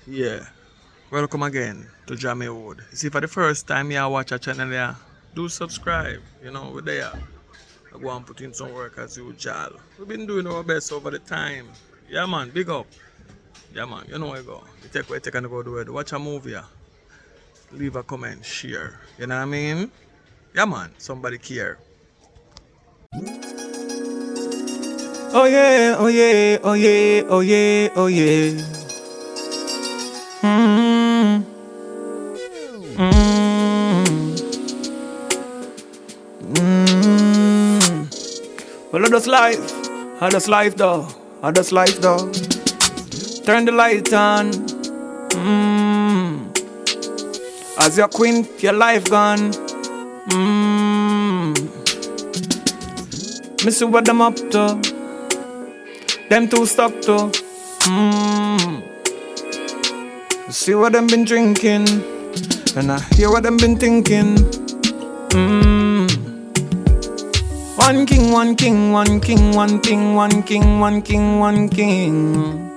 Yeah, welcome again to JAMMIWOod. See, for the first time you watch a channel here, do subscribe. We're there. I go and put in some work as usual. We've been doing our best over the time. Yeah, man, big up. Yeah, man, you know where you go. You take and go do it. Watch a movie, yeah. Leave a comment, share. You know what I mean? Yeah, man, somebody care. Oh yeah, oh yeah, oh yeah, oh yeah, oh yeah. Mm, mm, mm. Well, I just life though, I just life though. Turn the light on. Mm. As your queen, your life gone. Mm. Me see what them up to. Them too stuck to. Mm. See what them been drinking, and I hear what them been thinking. Mm. One king, one king, one king, one king, one king, one king, one king.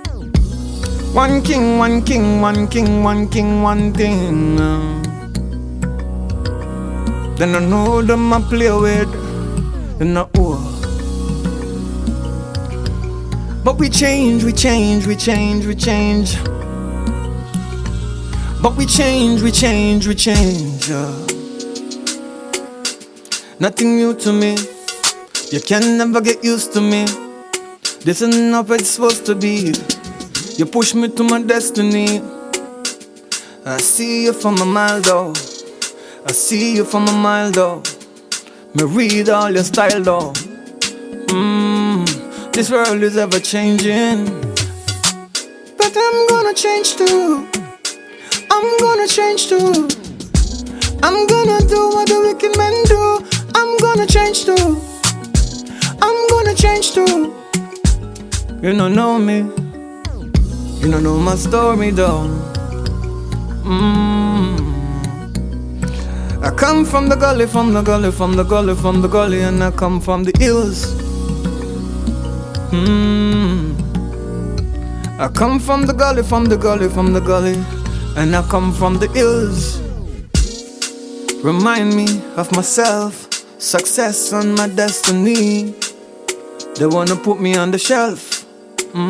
One king, one king, one king, one king, one thing. Then I know them I play with, and I owe. But we change, we change, we change, we change. But we change, we change, we change. Nothing new to me. You can never get used to me. This isn't how it's supposed to be. You push me to my destiny. I see you from a mile though. I see you from a mile though. Me read all your style though. This world is ever changing, but I'm gonna change too. I'm gonna change too. I'm gonna do what the wicked men do. I'm gonna change too. I'm gonna change too. You don't know me. You don't know my story though. I come from the gully, from the gully, from the gully, from the gully, and I come from the hills. I come from the gully, from the gully, from the gully, and I come from the hills. Remind me of myself, success on my destiny. They wanna put me on the shelf. You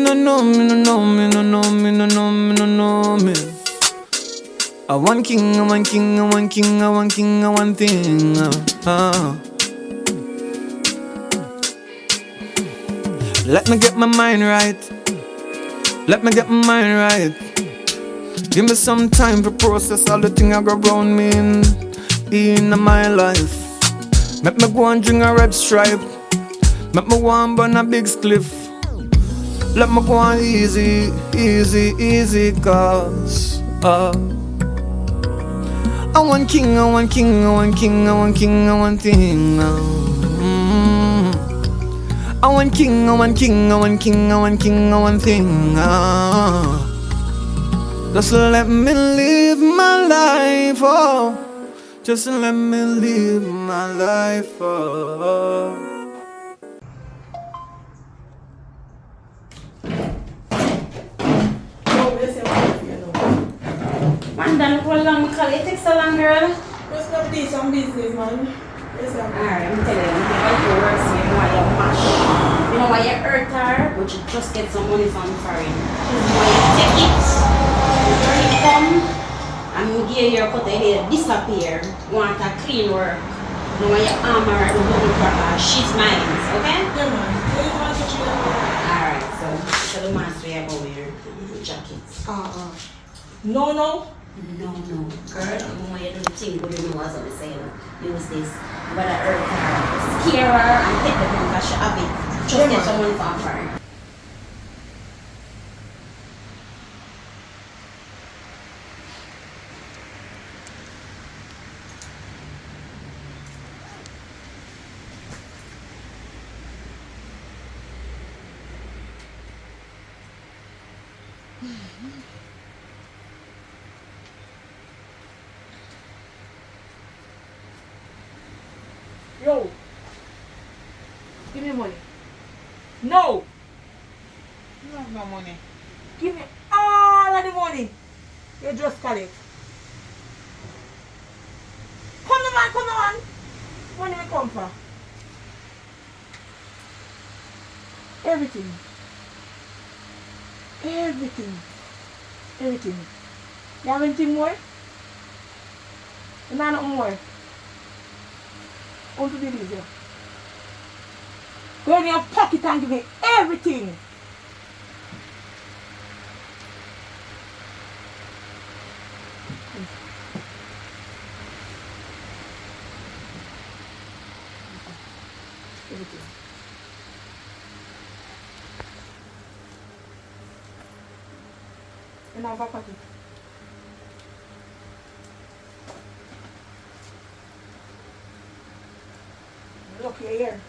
don't know me, no know me, no know me, no know me, no know me. I want king, I want king, I want king, I want king, I want thing. Let me get my mind right. Let me get my mind right. Give me some time to process all the things I got around me in my life. Make me go and drink a red stripe. Make me go and burn a big spliff. Let me go on easy, easy, easy, cause I want king, I want king, I want king, I want king, I want thing. I want king, I want king, I want king, I want king, I want thing. Just let me live my life, oh. Just let me live my life, oh. Man, then how long we call it? It takes so long, girl. Just gonna do some business, man. Yes, sir. Alright, I'm telling you, you have to work, so you know why you mash. You know why you hurt her, but you just get some money from foreign. You know why you take it, when you come, and you give your cut of hair disappear. You want a clean work. You know why you arm her and do it for her. She's mine, okay? Yeah, man. You want to cheat on me? Alright, so the master you go wear jackets. No, no. No, girl, I'm going to do the thing good you know as I'm saying. Use this. You better hurt her, scare her, and take the money because she have it. Just get someone from her. Yo. Give me money. No. You have no money. Give me all of the money. You just collect. Come on. Money will come for. Everything. You have anything more? You have nothing more? Want to do this here? Go in your pocket and give me everything. Everything. And now back pocket. Look here.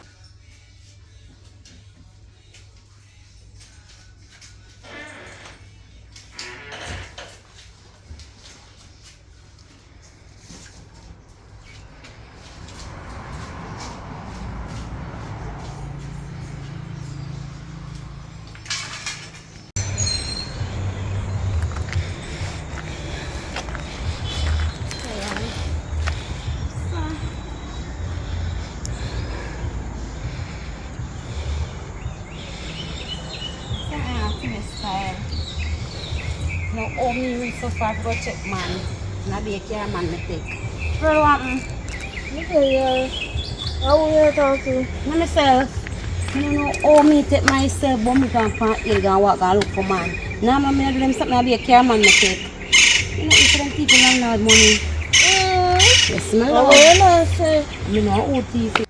No, oh, me so far to go check man. Now be a care man me take. Where want me? Okay, how will you talk to? Me myself. You know, oh, me take myself, but me can find hill and walk and look for man. Now me do them something, I be a care man me take. You know, if them people landlord money. Yes, me love. What will you say? You know, who thief it.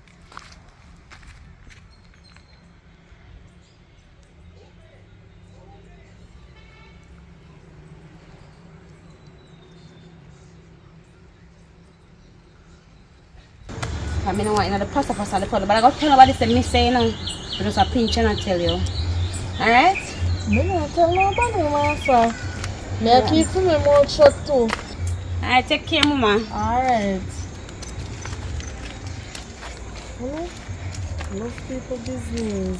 I mean, I want the pasta the powder, but I got to tell nobody say me say no. I just a pinch and I tell you. Alright? Me not tell nobody, master. Me I keep to my mouth shut too. Alright, take care, mama. Alright. Love people business.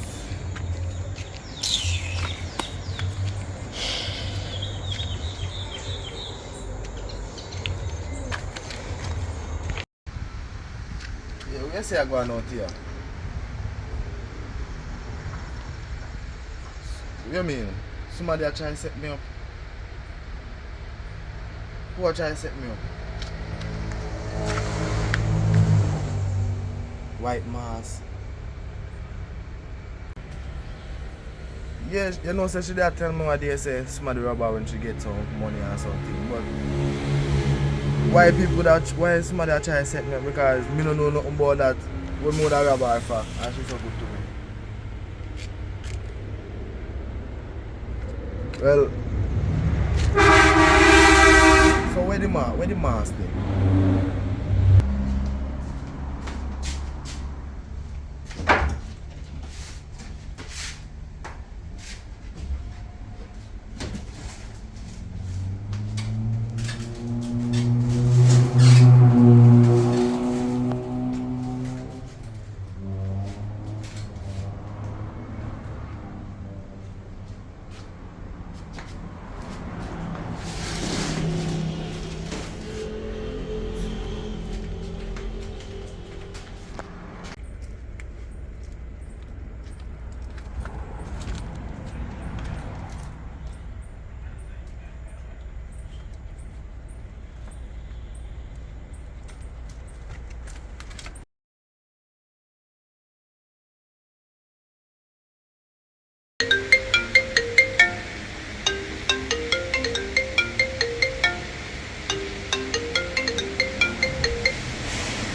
Yeah, where say I going out here? What you mean? Somebody are trying to set me up? Who are trying to set me up? White mask. Yeah, you know, so she did tell me what they say somebody rob her when she gets some money or something. But why somebody are trying to set me up? Because me don't know nothing about that. What more that rob her for? And she's so good to me. Well, so where the mask then?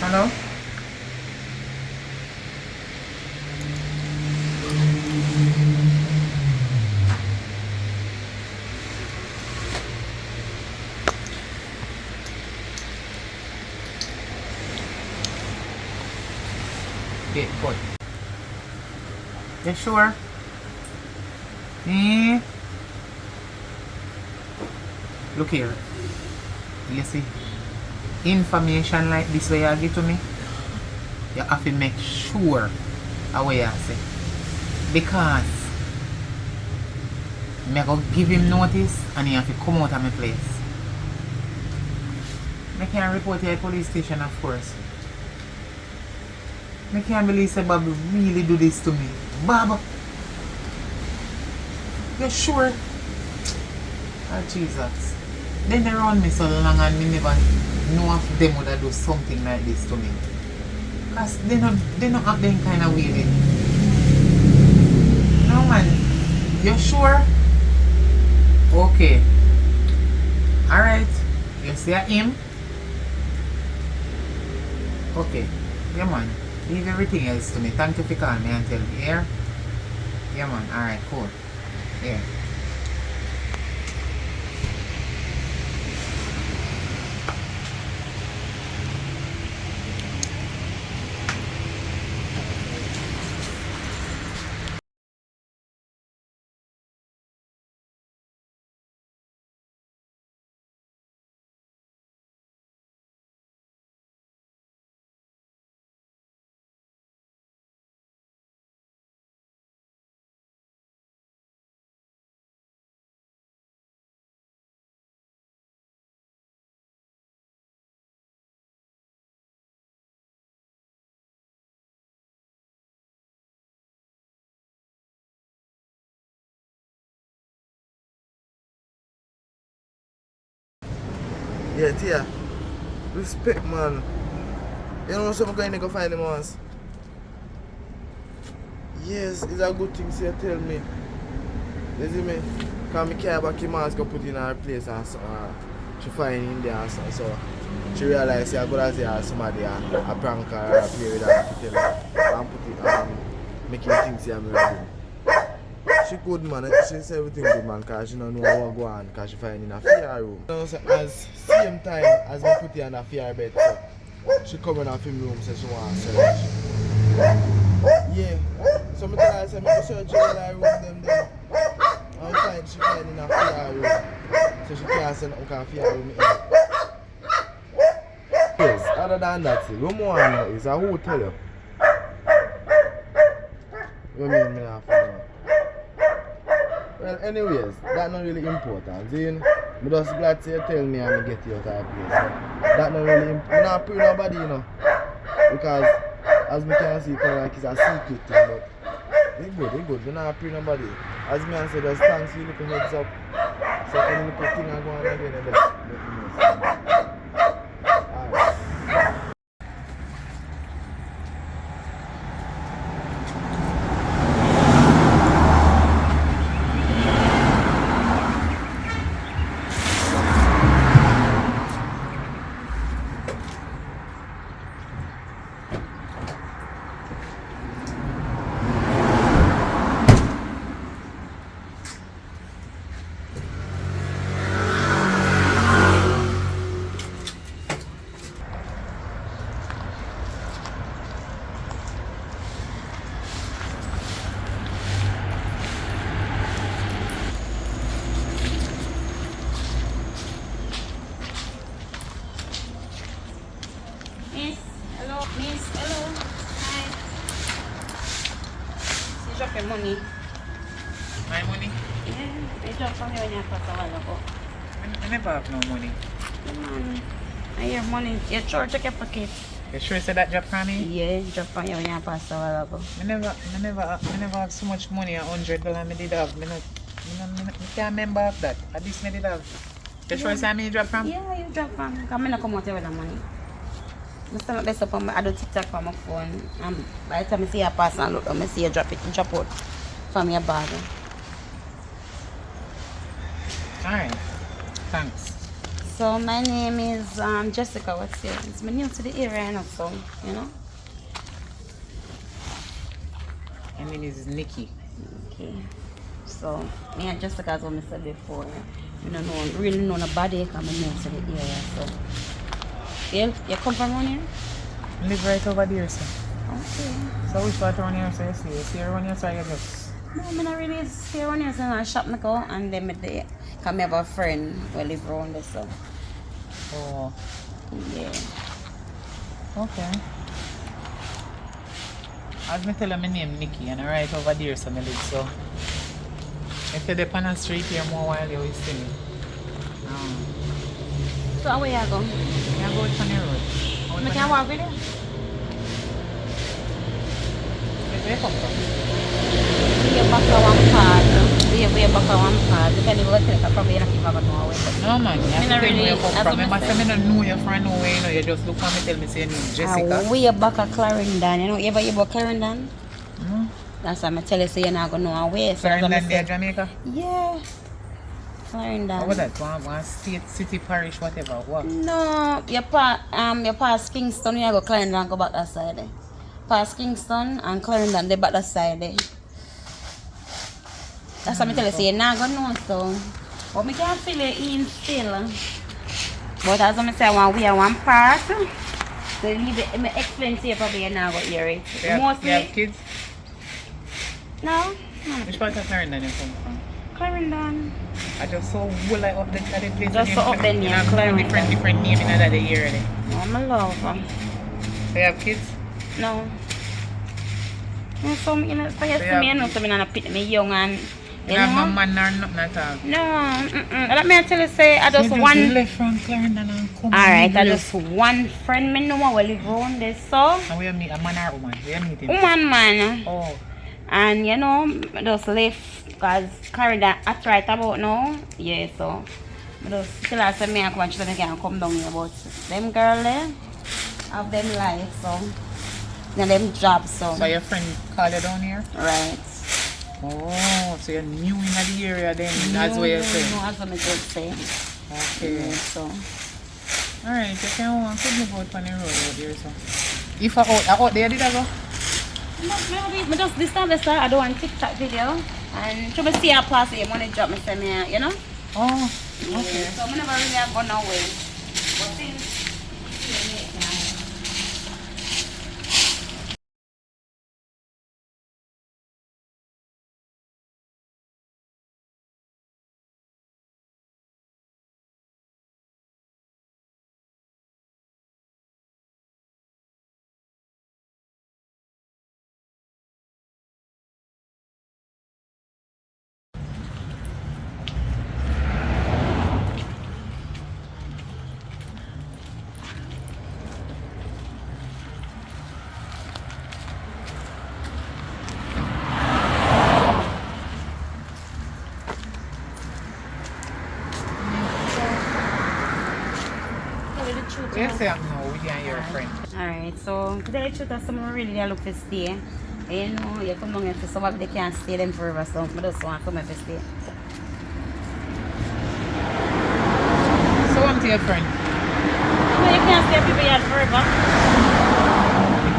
Hello? Okay, good. You sure? Look here. You see? Information like this way you give to me, you have to make sure of what you say. Because I go give him notice and he have to come out of my place. I can't report you at police station, of course. I can't believe say Bob really do this to me. Bob! You sure? Oh Jesus. Then they run me so long and me never know if them would do something like this to me. Because they not act them kind of way. No man. You sure? Okay. Alright. You see him? Okay. Yeah man. Leave everything else to me. Thank you for calling me and tell me. Here? Yeah man. Alright, cool. Yeah. Yeah, Tia. Respect, man. You know some guy go find him once. Yes, it's a good thing, so you tell me. You see me? Because I care about him go put in her place and so, she find in there and so she realized I go as there somebody a prank her or a play with her to tell her and put it make him think she am ready. She good man, she say everything good man because she don't know what go on because she find in a fear room. You know, so as same time as me put her in a fear bed, so she come in a film room so she want to search. Yeah. So I tell her, I say, I search all her room them there. And she find in a fear room. So she can't send a fear room in. Yes, other than that, what more I know is a hotel. What mean me not find out? Well, anyways, that's not really important. See, I just glad to tell me and get you out of the place. So, that's not really important. I'm not praying nobody, you know. Because, as me can see, kind of like it's a secret thing, but it's good. We're not praying nobody. As me say, just thanks for you looking heads up. So, any little thing I go on again, and just let me know. Alright. Miss, hello. Hi. You drop your money. My money? Yeah, I drop from you when you pass a while ago. I never have no money. Come on. I have money. You sure check your pocket. You sure you said that drop from me? Yeah, drop from you when you pass a while ago. I never have so much money, $100 I did have. I can't remember of that. At least I did have. You sure you said me drop from? Yeah, you drop from. Because I don't come out here with the money. I stand best up on my, I do TikTok on my phone. And by the time I see you pass and look, I see you drop out from your bag. Alright. Thanks. So my name is Jessica. What's yours? I'm new to the area, you know, so you know. My name is Nikki. Okay. So me and Jessica, as I said before, we don't know really know nobody coming new to the area. So you come from around here? I live right over there, sir. Okay. So which part around here, sir? You see around here, sir? You just... No, I'm not really stay around here, so I shop me go and then me there. Cause I have a friend who live around there, so. Oh. Yeah. Okay. As me tell you, my name Nikki and I right over there, so I live, so If you're on the street here more while you will see me. So where you go? You go to the road. I can walk with you. Where you come from? We back a one part. We back a one part. You can even take a probably not even go away. No man, you have to tell me where you come as from. I I must said. say I don't know you from nowhere, you know. You just look for me, tell me say your name Jessica. We back a Clarendon. You know, you ever hear about Clarendon? Mm. That's why I tell you, so you're not going to know away. So Clarendon there, Jamaica? yeah. Clarendon. What that? One state, city, parish, whatever. What? No, you pass Kingston, you go Clarendon, go back that side. Pass Kingston and Clarendon, they back that side. That's what I tell you, so you're not going to know, so. But me can feel it in still. But as I say, we are one part. So leave it, me explain to you probably you're not going to hear it. You have kids? No. Which part of Clarendon you come from? Clarendon. I just saw wool like up the place. Just so up there near have Clarendon. different name in another year already. No, I'm a lover. So you have kids? No. No, so you know, so you see me, I know, so I'm not pit me young and You have no man or nothing at all? no, let me tell you, say, I just You one. left from Clarendon and come Alright, I here. just one friend me know who live around there, so. And where you meet a man or woman? Where you meet him? Woman, man. Oh. And you know, I just left because Clarendon at right about now. Yeah, so. I just tell her, say, me and come and she can come down here, but them girl there have them life, so. Then them job, so. So your friend called you down here? Right. Oh, so you're new in the area then, that's what you're saying? No, that's what I just say. Okay. Yeah, so. Alright, you can walk with me out on the road out there, so. If I out there, did I go? I just this time I do one TikTok video and to see her pass it, money drop me say me, you know? Oh, okay. So I never really have gone away. But since Yes, I'm now with you and your friend. alright, so today the truth is someone really they look for stay. And you know, you come down here to some of they can't stay them forever, so I just want to come to stay. So I'm to your friend. No, you can't stay people here forever.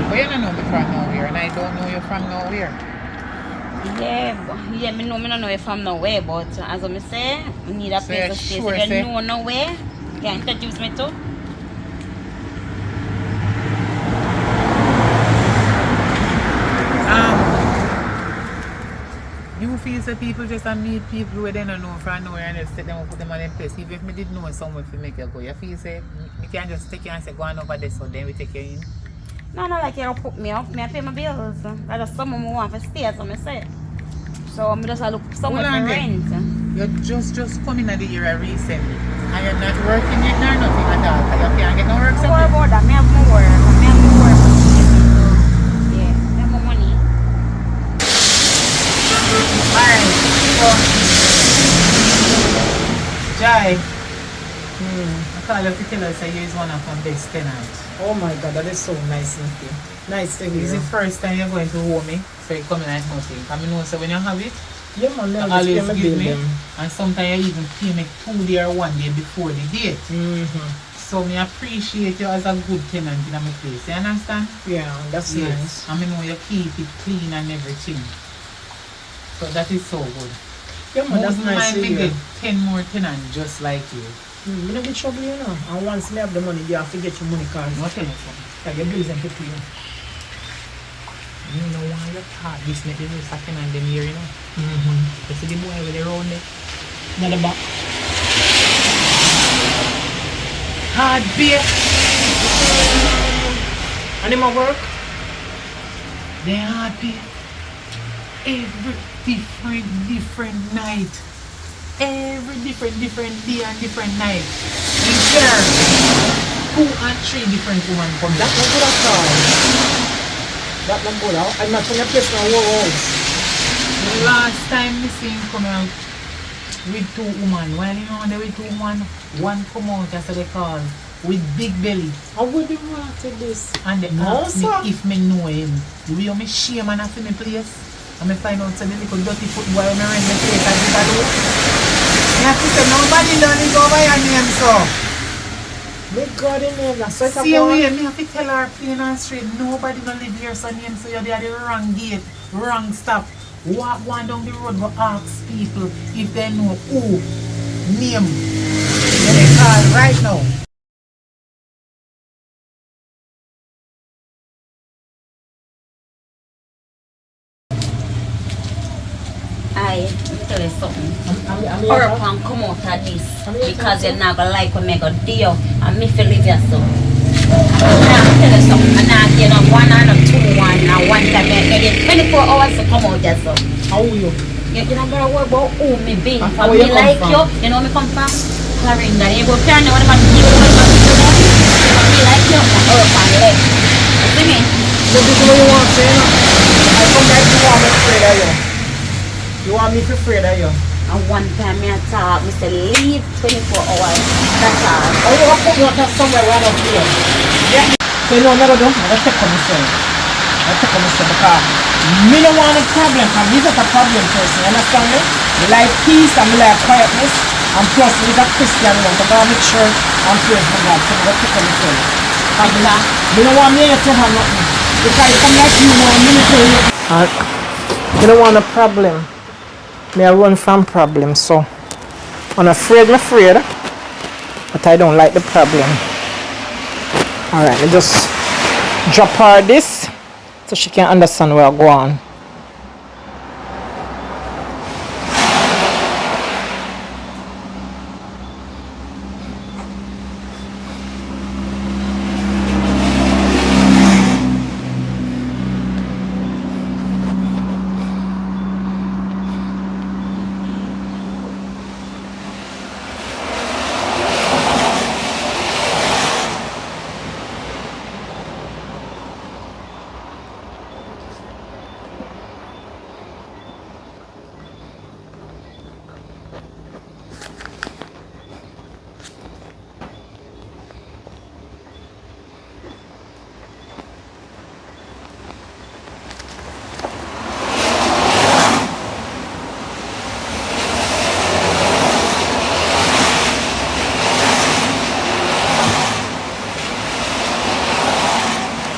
But you don't know me from nowhere and I don't know you from nowhere. Yeah, me don't know you from nowhere, but as I say, we need a So place you're to stay. sure, So if say? you know nowhere, you can introduce me to. You feel so people just meet people where they don't know from nowhere and just set them up, put them on their place. Even if me did know somewhere to make you go, you feel say, we can just take you and say, go on over there, so then we take you in. No, like you put me up. Me I pay my bills. I just someone who want to stay, as I say. So I'm just look somewhere Hold on for there. rent. You just come in the area recently and you're not working yet nor nothing at all. And you can't get no work. Don't worry about that. Me have my work. Me have my work. Yeah, me have my money. Alright, so Jai, I call you to tell us that you is one of my best tenants. Oh my god, that is so nice of you. Nice to This is hear. the first time you're going to hold me, so you come in like nothing. I mean, so when you have it, Yeah man, you I just always pay my give bill me, them. and sometimes you even pay me 2 days or 1 day before the date. So me appreciate you as a good tenant in my place, you understand? Yeah, that's nice. I mean, you keep it clean and everything. So that is so good. Yeah man, that's Most nice time to me hear. get 10 more tenants just like you. You don't get trouble, you know. And once me have the money, you have to get your money card. What tell you something? Like your bills and to pay. You know why you talk this make you second and them here, you know? You see the boy with the round there? Another back. Hard beer. And in my work? They hard beer. every different night. Every different day and different night. In here, 2 and 3 different women come. That not good at all. That not good. I'm not trying to place my world. The last time me see him come out with 2 women. While you know there with 2 women, one come out as they call with big belly. How would you want to this? And they No, ask me sir. if me know him. The way me shame and after me place. And me find out say the little dirty footboy when me rent the place and did that out. Me have to say nobody learn it over your name so. My God in heaven. So it's a See boy. way, me have to tell her plain and straight, nobody don't live here so name so you're the wrong gate, wrong stop. Walk one down the road go ask people if they know who name they call right now. I tell you something. I'm Or here. can come out of this because you're not gonna like what me go do you and me feel live yourself. Now tell you something, and now you know 1 and 2 and 1 time I get 24 hours to come out yourself. How are you? You're not gonna worry about who me be. And For where me you come like from? you know me come from Clarinda. You go turn what about you what about you know? For me like you, my earth and left. You see me? So this is what you want to say, you know? I come back to want me afraid of you. You want me to afraid of you? And one time me talk, me say leave 24 hours. That's all. How you gonna put me out somewhere where I don't feel? Yeah. So you know what I'm gonna do? I'm gonna take on myself. I take on myself because me don't want a problem, because me not a problem person, you understand me? Me like peace and me like quietness, and plus me is a Christian one, so I'm gonna make sure I'm praising for God, so I'm gonna take on myself. Because me don't want me to have nothing. Because if I'm like you want me to tell you. You don't want a problem. Me I run from problems, so I'm afraid, but I don't like the problem. Alright, I just drop her this so she can understand where I go on.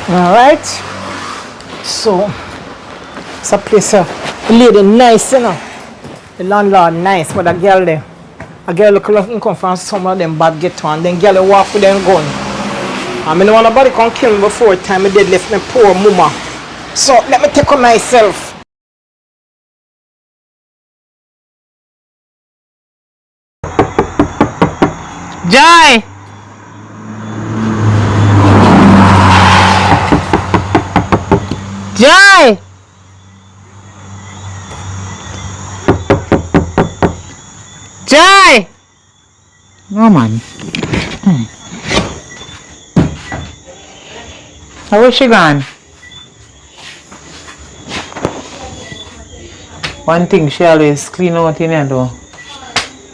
Alright, so it's a place, the lady nice, you know. The landlord nice, but the girl there, a girl look like come from some of them bad ghetto, and then girl walk with them gun. I mean, want nobody can kill me before time I did left me poor mama. So let me take on myself. Jai! Jai! Jai! No man. How is she gone? One thing she always clean out in her door.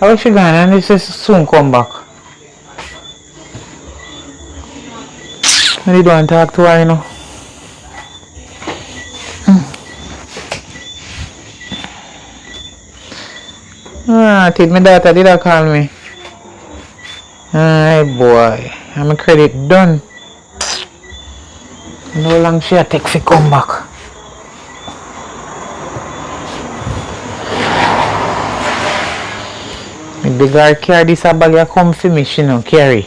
How is she gone? And she soon come back. I don't talk to her, you know. I think my daughter did call me. Ay boy, I'm a credit done. No long she take to come back. Me beg her carry this a bag come for me, she no carry.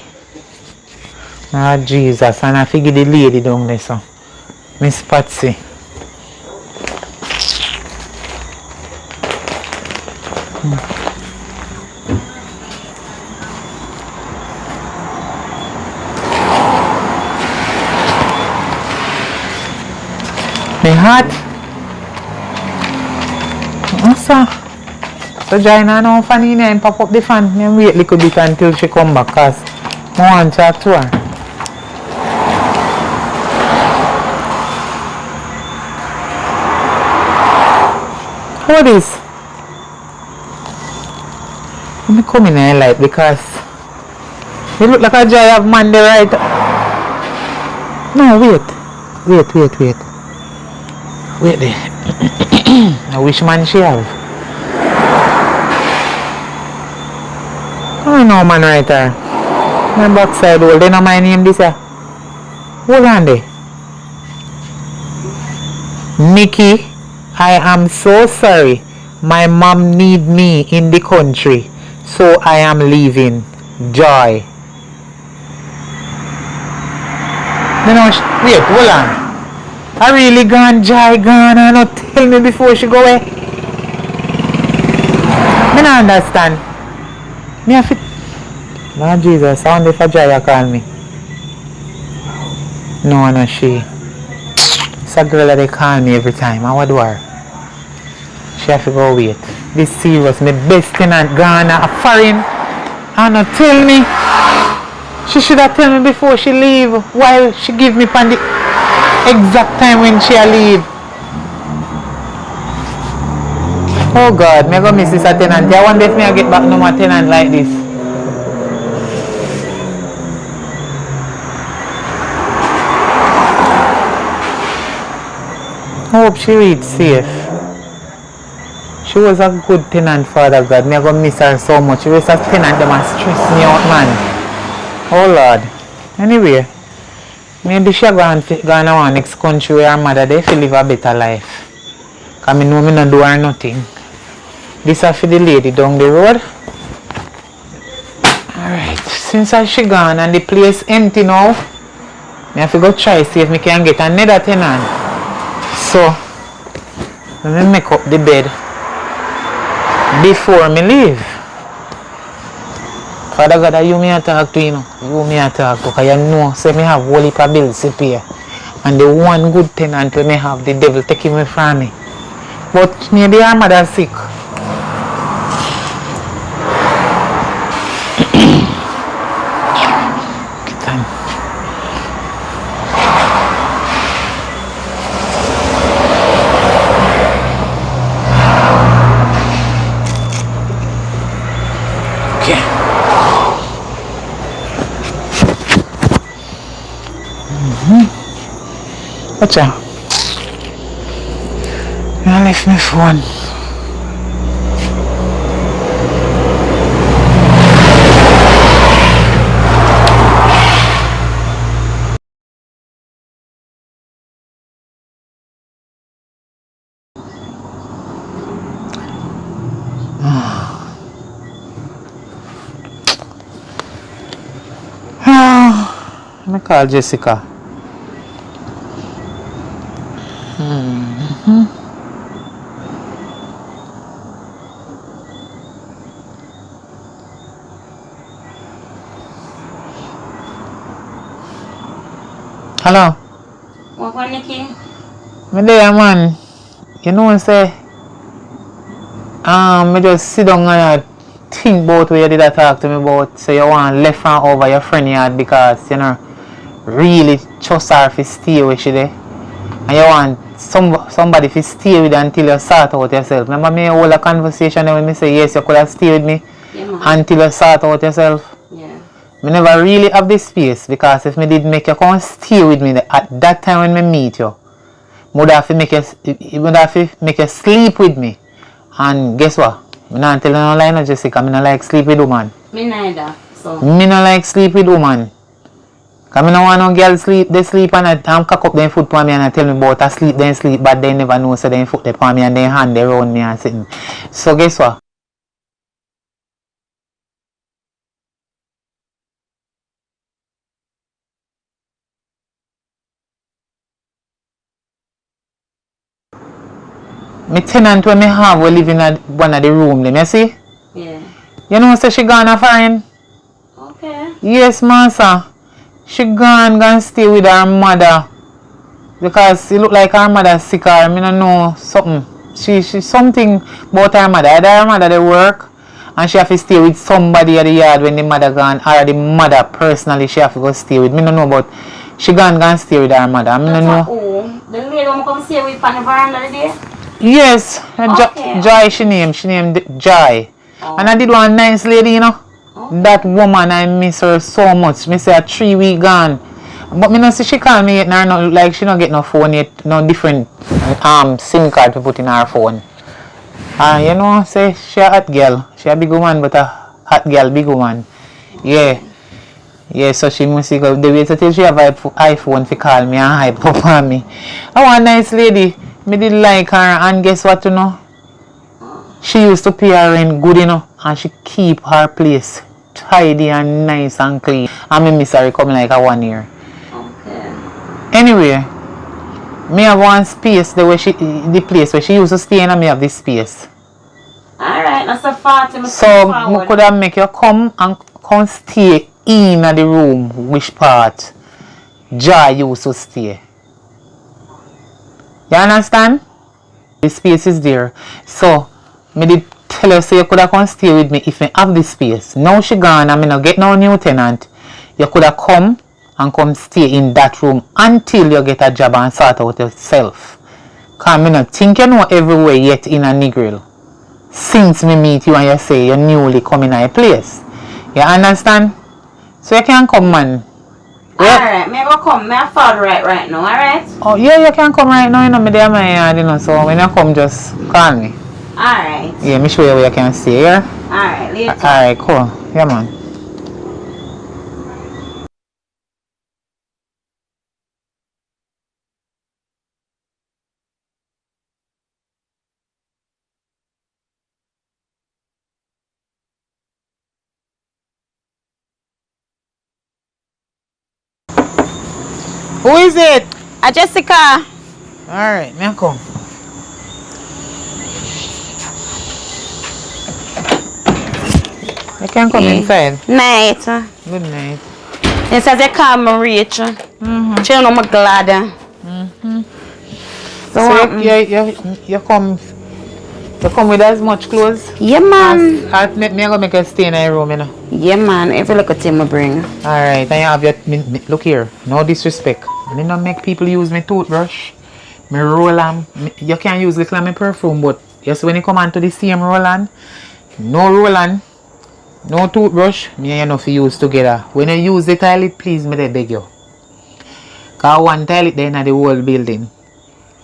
Ah Jesus, and I figure the lady down there so. Miss Patsy. Me hot. sir. So join her now fan in here and pop up the fan. And wait a little bit until she come back cause I want to talk to her. What is? Let me come in here like because you look like a joy of man there right. No, wait. Wait there. I wish man she have. Oh no man right there. My backside hole. They know my name this here. Hold on there. Nikki, I am so sorry. My mom need me in the country. So I am leaving. Joy. Wait, hold on. I really gone, Joy gone and not tell me before she go away. I don't understand. Me have to... Lord Jesus, I wonder if a Joy call me. No, no, she. It's a girl that they call me every time. I would do her. She have to go wait. This serious. My best tenant gone a foreign. And not tell me. She should have told me before she leave. While she give me pan the exact time when she leave. Oh God, me go miss this a tenant. I wonder if me I get back no more tenant like this. I hope she reads safe. She was a good tenant, Father God. Me I go miss her so much. She was a tenant that must stress me out, man. Oh Lord. Anyway, maybe she gone to next country where her mother they feel live a better life. Cause me know me not do her nothing. This is for the lady down the road. Alright, since she gone and the place empty now, I have to go try see if I can get another tenant. So, let me make up the bed before me leave. Father God, you me a talk to you know. You me a talk to because you know say me have whole heap of bills to pay. And the one good tenant we may have, the devil taking me from me. But maybe her mother sick. Watch out. I left my phone. Let me call Jessica. Hello. What one, Nikki? Me there, man. You know what I say? Me just sit down and think about what you did talk to me about. So you want left hand over your friend yard because you know really trust her to stay with you there. And you want somebody to stay with you until you sort out yourself. Remember me hold a conversation when me say yes, you could have stayed with me until you sort out yourself. Yeah. Me never really have this space because if me did make you come stay with me at that time when me meet you, would have to make you sleep with me. And guess what? Me not tell you no lie, no Jessica. Me not like sleep with woman. Me neither. So. Me not like sleep with woman. Cause me no want no girl sleep. They sleep and cock up their foot for me and tell me about sleep. Then sleep, but they never know so they foot they for me and they hand they around me and sitting. So guess what? My tenant when me have we live in one of the room them, you see? Yeah. You know say she gone a foreign? Okay. Yes, master. She gone stay with her mother. Because it look like her mother sick or I don't know something. She something about her mother. Either her mother they work and she have to stay with somebody at the yard when the mother gone, or the mother personally she have to go stay with. Me no know about she gone stay with her mother. Me no know. Oh, the lady who come stay with on the veranda today? Yes, Okay. Joy she named Joy. And I did one nice lady, you know. That woman, I miss her so much. Me say a 3 week gone. But me no see she call me yet, nor no like she no get no phone yet, no different SIM card to put in her phone. You know, say she a hot girl. She a big woman, but a hot girl, big woman. Yeah. Yeah, so she must go the way till she have iPhone to call me and hype up on me. I want a nice lady. Me did like her, and guess what, you know? She used to pay her rent good, you know, and she keep her place tidy and nice and clean. And me miss her coming like a 1 year. Okay. Anyway, me have one space the place where she used to stay in, and me have this space. Alright, that's a 40. So me could have make you come stay in the room which part Joy used to stay. You understand? The space is there. So me did tell her so you could have come stay with me if me have the space. Now she gone and me no get no new tenant. You could have come and come stay in that room until you get a job and sort out yourself. Cause me no think you know everywhere yet in a Negril. Since me meet you and you say you newly come in a place. You understand? So you can come, man. Alright, me go come. Me a fall right now, alright? Oh yeah, you can come right now, you know, me there my yard, you know, so when you come just call me. Alright. Yeah, me show you where you can stay, yeah? Alright, later. Alright, cool. Yeah, man. Who is it? Jessica. Alright, me come. You can come inside. Night. Good night. It says you call me Rachel. She know me glad. So you come with as much clothes? Yeah, man. Me gonna make you stay in a room, you know. Yeah, man. Every little thing I bring. Alright, and you have your look here, no disrespect. Me not make people use my toothbrush. Me roll on. You can use the my perfume, but just when you come onto the same roll on, no roll on, no toothbrush, me and you know for use together. When you use the toilet, please me they beg you. Cause one toilet there in the whole building.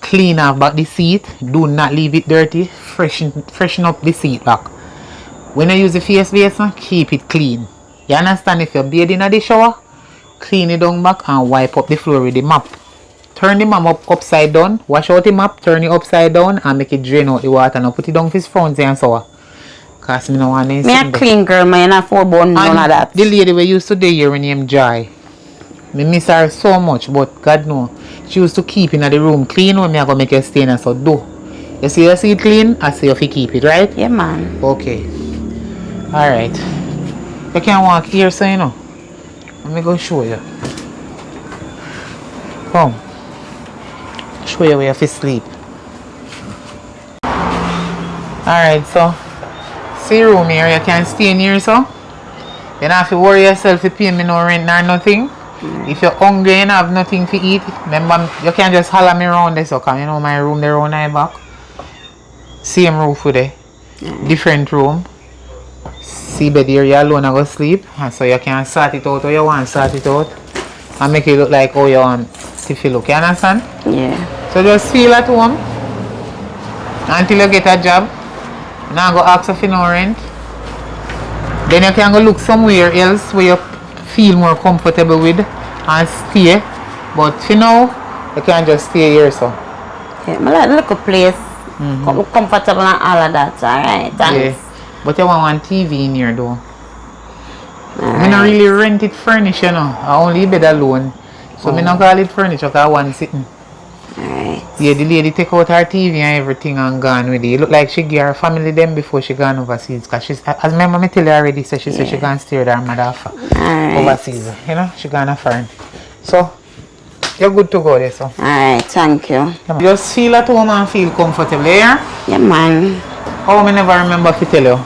Clean off back the seat. Do not leave it dirty. Freshen up the seat back. When you use the face basin, keep it clean. You understand? If you're bathing in the shower, clean it down back and wipe up the floor with the mop. Turn the mop upside down. Wash out the mop, turn it upside down and make it drain out the water. Now put it down for his front and so. Cause me no want anything. Me a clean girl, man. Not for bun, none of that. The lady we used to do here named Joy. Me miss her so much, but God know. She used to keep in the room clean when me I go make you stay in, so do. You see it clean, I say if you keep it, right? Yeah, man. Okay. Alright. You can walk here, so you know. Let me go show you. Come. Show you where you have to sleep. Alright, so see room here, you can stay in here, so. You don't have to worry yourself to pay me no rent or nothing. If you're hungry and have nothing to eat, remember you can just holler me around this, okay? You know my room there on my back. Same roof with it. Different room. See bed here, you alone and go sleep. And so you can sort it out how you want to sort it out. And make it look like how you want to feel, okay? You understand? Yeah. So just feel at home until you get a job. Now go ask for no rent. Then you can go look somewhere else where you feel more comfortable with and stay. But for now, you can just stay here, so. Yeah, I like the little place. Comfortable and all of that. Alright, thanks. Yeah. But you want one TV in here though. I don't really rent it furnished, you know. I only bed alone. So I don't call it furniture because I want sitting. Alright. Yeah, the lady take out her TV and everything and gone with it. It look like she gave her family them before she gone overseas. Because she's, as my mom tell you already, so she said she gone stay with her mother overseas. You know, she gone a foreign. So, You're good to go there, so. Alright, thank you. Just feel at home and feel comfortable, yeah? Yeah, man. Oh, I never remember to tell you.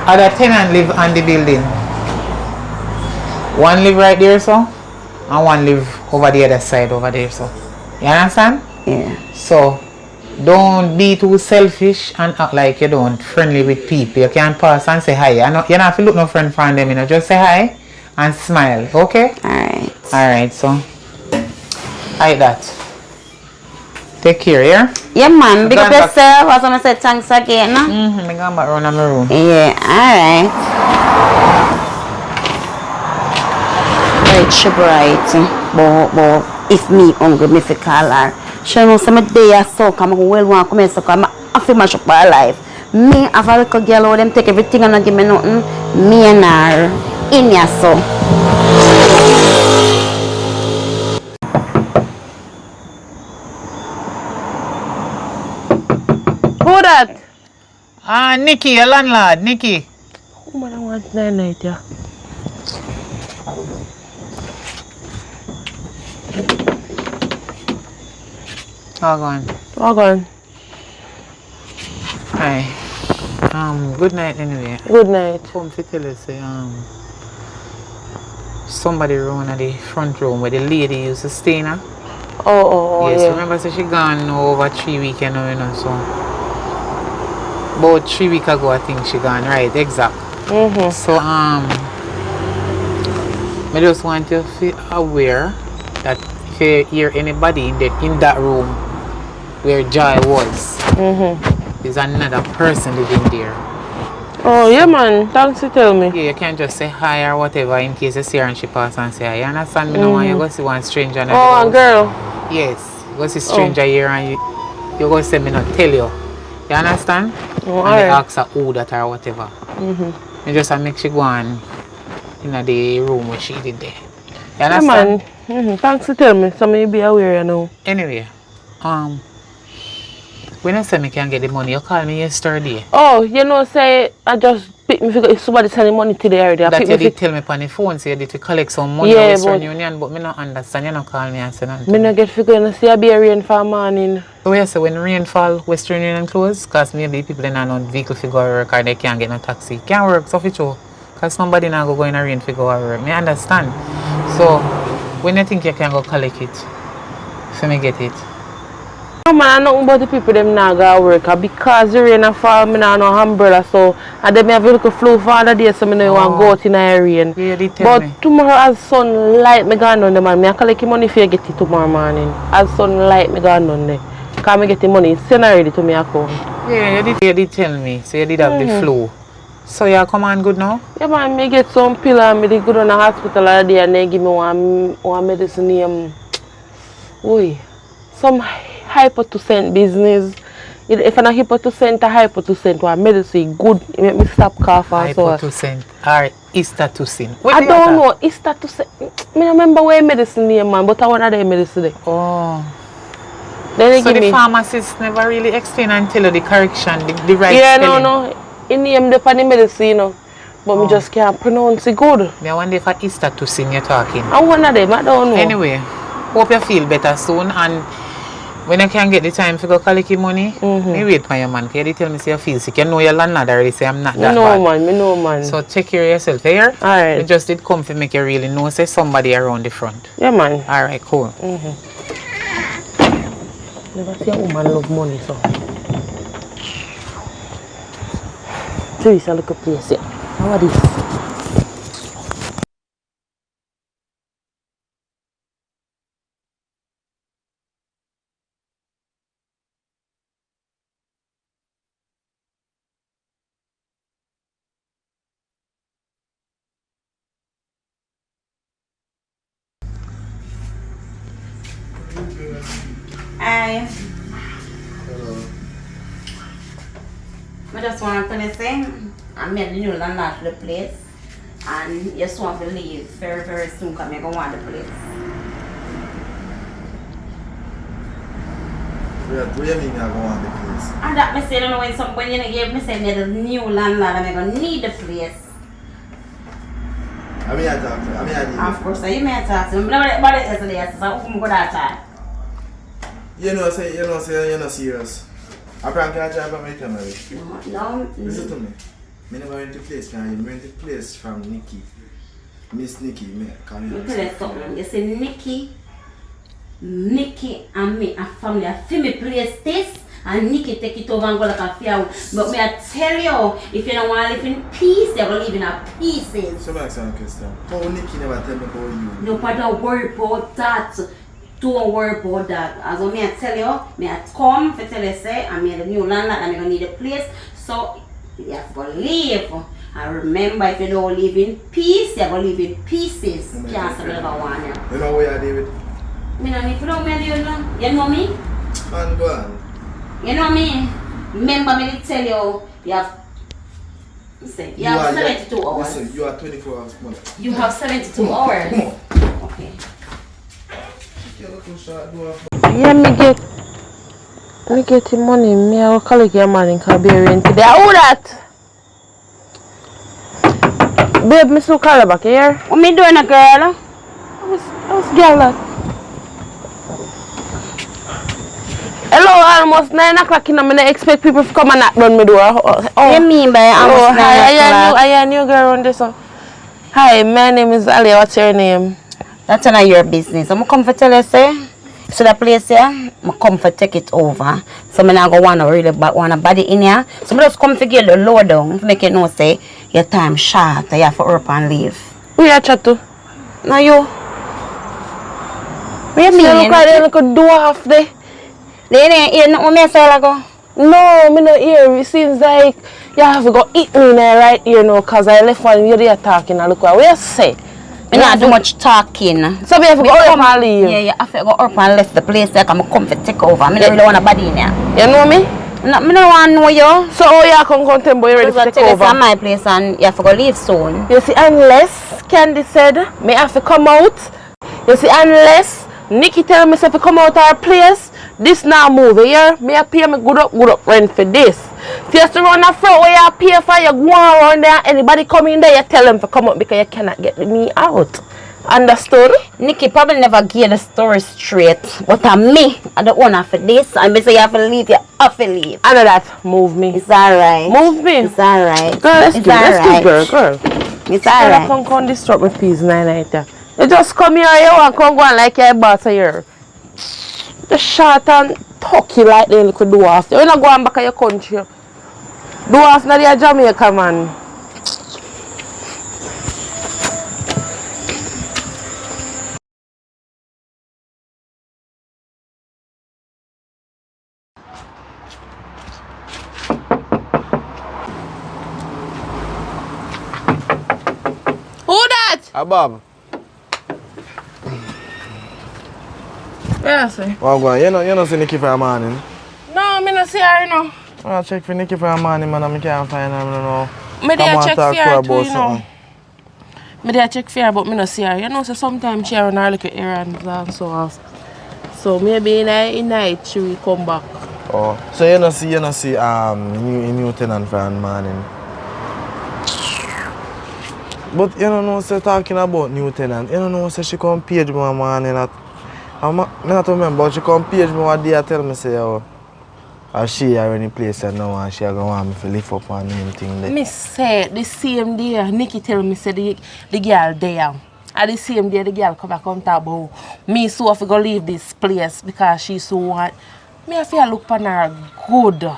Other tenant live on the building. One live right there, so. And one live over the other side over there, so. You understand? Yeah. So, don't be too selfish and act like you don't friendly with people. You can pass and say hi. You don't have to look no friend from them, you know. Just say hi and smile, okay? Alright. Alright, so like that. Take care, yeah? Yeah, man. Big up Gone back. yourself. I was gonna say thanks again. No? I'm going back around my room. Yeah, alright. Right, she bright. But if me hungry, me fi call her. She know some day I suck. I'm well want come and suck. I'm a fi mash up her life. Me have a little girl who them take everything and not give me nothing. Me and her in ya so. Who that? Nikki, your landlord, Nikki. Who man I want night, yeah? All gone. Oh, gone. Hi. Good night anyway. Good night. Come to tell us, somebody around at the front room where the lady used to stay now. Oh, Yes, yeah. remember so she gone over 3 weeks, you know, so. About 3 weeks ago, I think she gone, right, exact. So, I just want you to be aware that if you hear anybody in that room where Joy was, there's another person living there. Oh, yeah, man. Thanks to tell me. Yeah, you can't just say hi or whatever in case you see her and she pass and say hi. You understand me now? And you go see one stranger in the Oh, house. girl. Yes, you go see stranger here and you go say me not tell you. You understand? Oh, and they alright. ask her who that or whatever. You just make she go on in the room where she did there. You Yeah, understand? man. Thanks to tell me. So me be aware, you know. Anyway, when I say me can get the money, you call me yesterday. Oh, you know, say I just pick me figure if somebody sending money today already. I That pick you me did tell me on the phone, say you did to collect some money Yeah, yeah, Western but- Union, but me not understand. You not call me and say nothing. Me no get figure, you know, see I be a rain for morning. So you say when rain fall, Western Union close, because maybe people in no vehicle figure work or they can't get no taxi. Can't work, so for sure. Because somebody now go in a rain figure work. Me understand. So when you think you can go collect it, so me get it. No man, I know about the people them now go work because the rain a fall, me now no umbrella, so and then me have a little flu for the day, so me no want go out in the rain. Yeah, you did tell But me. tomorrow as sunlight me gone on the man, me I collect the money for you get it tomorrow morning. As sunlight me gone on there. Cause me get the money, send already to me account. Yeah, you did tell me. So you did have the flu. So you come on good now? Yeah man, me get some pill and me dey go to the hospital the day and they give me one medicine name. Some hypotuscent business. If I'm not hypotuscent or hypotuscent, one medicine good, it make me stop cough and so. Hypotuscin or istatusin. I don't know, it's hypotuscent. I don't remember what medicine name man, but I want other medicine there. Oh. Then they So give the me. pharmacist never really explain and tell you the correction, the right Yeah, spelling. no. In name the the medicine, you know. But me just can't pronounce it good. Me wonder if istatusin you're talking. I one of them, I don't know. Anyway, hope you feel better soon and when you can get the time to go collect your money, me wait for your man. Because you tell me say you feel sick. You know your landlord already say I'm not that bad. Me know man. So take care of yourself, here. Alright. Me just did come to make you really know say somebody around the front. Yeah man. Alright, cool. Never see a woman love money so. So it's a little place here. How are this? Hi. I just want to say, I met the new landlord for the place, and you just want to leave very, very soon because I want the place. What do you mean I go on the place? And that me say, I don't know when you gave me say me the new landlord and I gonna need the place. I mean, I talk to you. I mean, I deal Of course, you may talk to me. But yesterday, I said, I'm going to talk. You know, say you're not serious. I prank you, I try to make you No. Listen to me. I never went to place, I went to place from Nikki. Miss Nikki, come You here. tell us something. You say Nikki and me, a family, I feel me place this, and Nikki take it over and go like a fear. But me, I tell you, if you don't want to live in peace, you're going to live in a pieces. So, I ask you a question. How Nikki never tell me about you? No, but don't worry about that. Don't worry about that. As I tell you, me I come to tell you say I'm the new landlord and I'm gonna need a place. So you have to leave. And remember, if you don't live in peace, you're gonna live in pieces. Can't never want you. You know where you're David? Me know if you don't know, you know me? Man, go on. You know me? Remember me to tell you, you have 72 hours. Listen, you are 24 hours mother. You have 72 hours. Come on. Okay. Yeah, me get the money. Me I will call your man in Caribbean today. Who that? Babe, me still call her back here. What me doing, a girl? How's girl that? Hello, almost 9 o'clock. You know, I expect people to come and knock on my door. What you mean by almost 9 o'clock? I am new girl on this one. Hi, my name is Ali. What's your name? That's none of your business. I'm come for tell you, say, so the place here, I'm come for take it over. So I'm not going to really want a body in here. So I'm just come to get the lower down to make you know, say, your time short, you have to up and leave. Who you chat to? Now you. What you mean? Look at them, could do half day. They didn't hear nothing me say like go. No, me not hear. It seems like you have to go eat me there right here now, cause I left when you're there talking and look what you say. Me not do much talking. So we have to go up and leave. Yeah, you have to go up and left the place like I'm come to take over. I don't really want a body in here. You know me? No, I don't want to know you. So how you come content boy ready to take over? It's my place and you have to go leave soon. You see, unless Candy said me have to come out. You see, unless Nikki tell me to come out our place, this now move here. Me I pay me good up rent for this. Just to run the front where you pay for, you go around there, anybody come in there, you tell them to come out because you cannot get me out. Understood? Nikki probably never gave the story straight. But I'm me, I don't want for this. I may say you have to leave, you have to leave. I know that. Move me. It's alright. Move me. It's alright. Girl, let's It's do alright. girl. It's Girl, alright. come disrupt me please, night. You just come here, you want come go on like you're a boss here. Just short and talky like the little dwarf. You're not going back to your country. Dwarf not your Jamaica, man. Who that? Bob. Yeah, sir. Well, go on. You know see Nikki for a morning? No, I don't see her, you know. I'll check for Nikki for a morning, man, and I can't find her, I don't know. I did check for her too, you know. something. I did check for her, but I don't see her. You know, so sometimes she run her little errands and so on. So maybe in night she will come back. Oh, so you know see new tenant for a morning. But you don't know, say talking about new tenant. You don't know, say she come page me one morning. I not remember, but she come page me one day and tell me say, oh, she already place her now and she going to want me to lift up on anything there. Me say the same day, Nikki tell me say the girl there. At the same day, the girl come back and talk about me so I go leave this place because she so want. Me I feel look upon her good.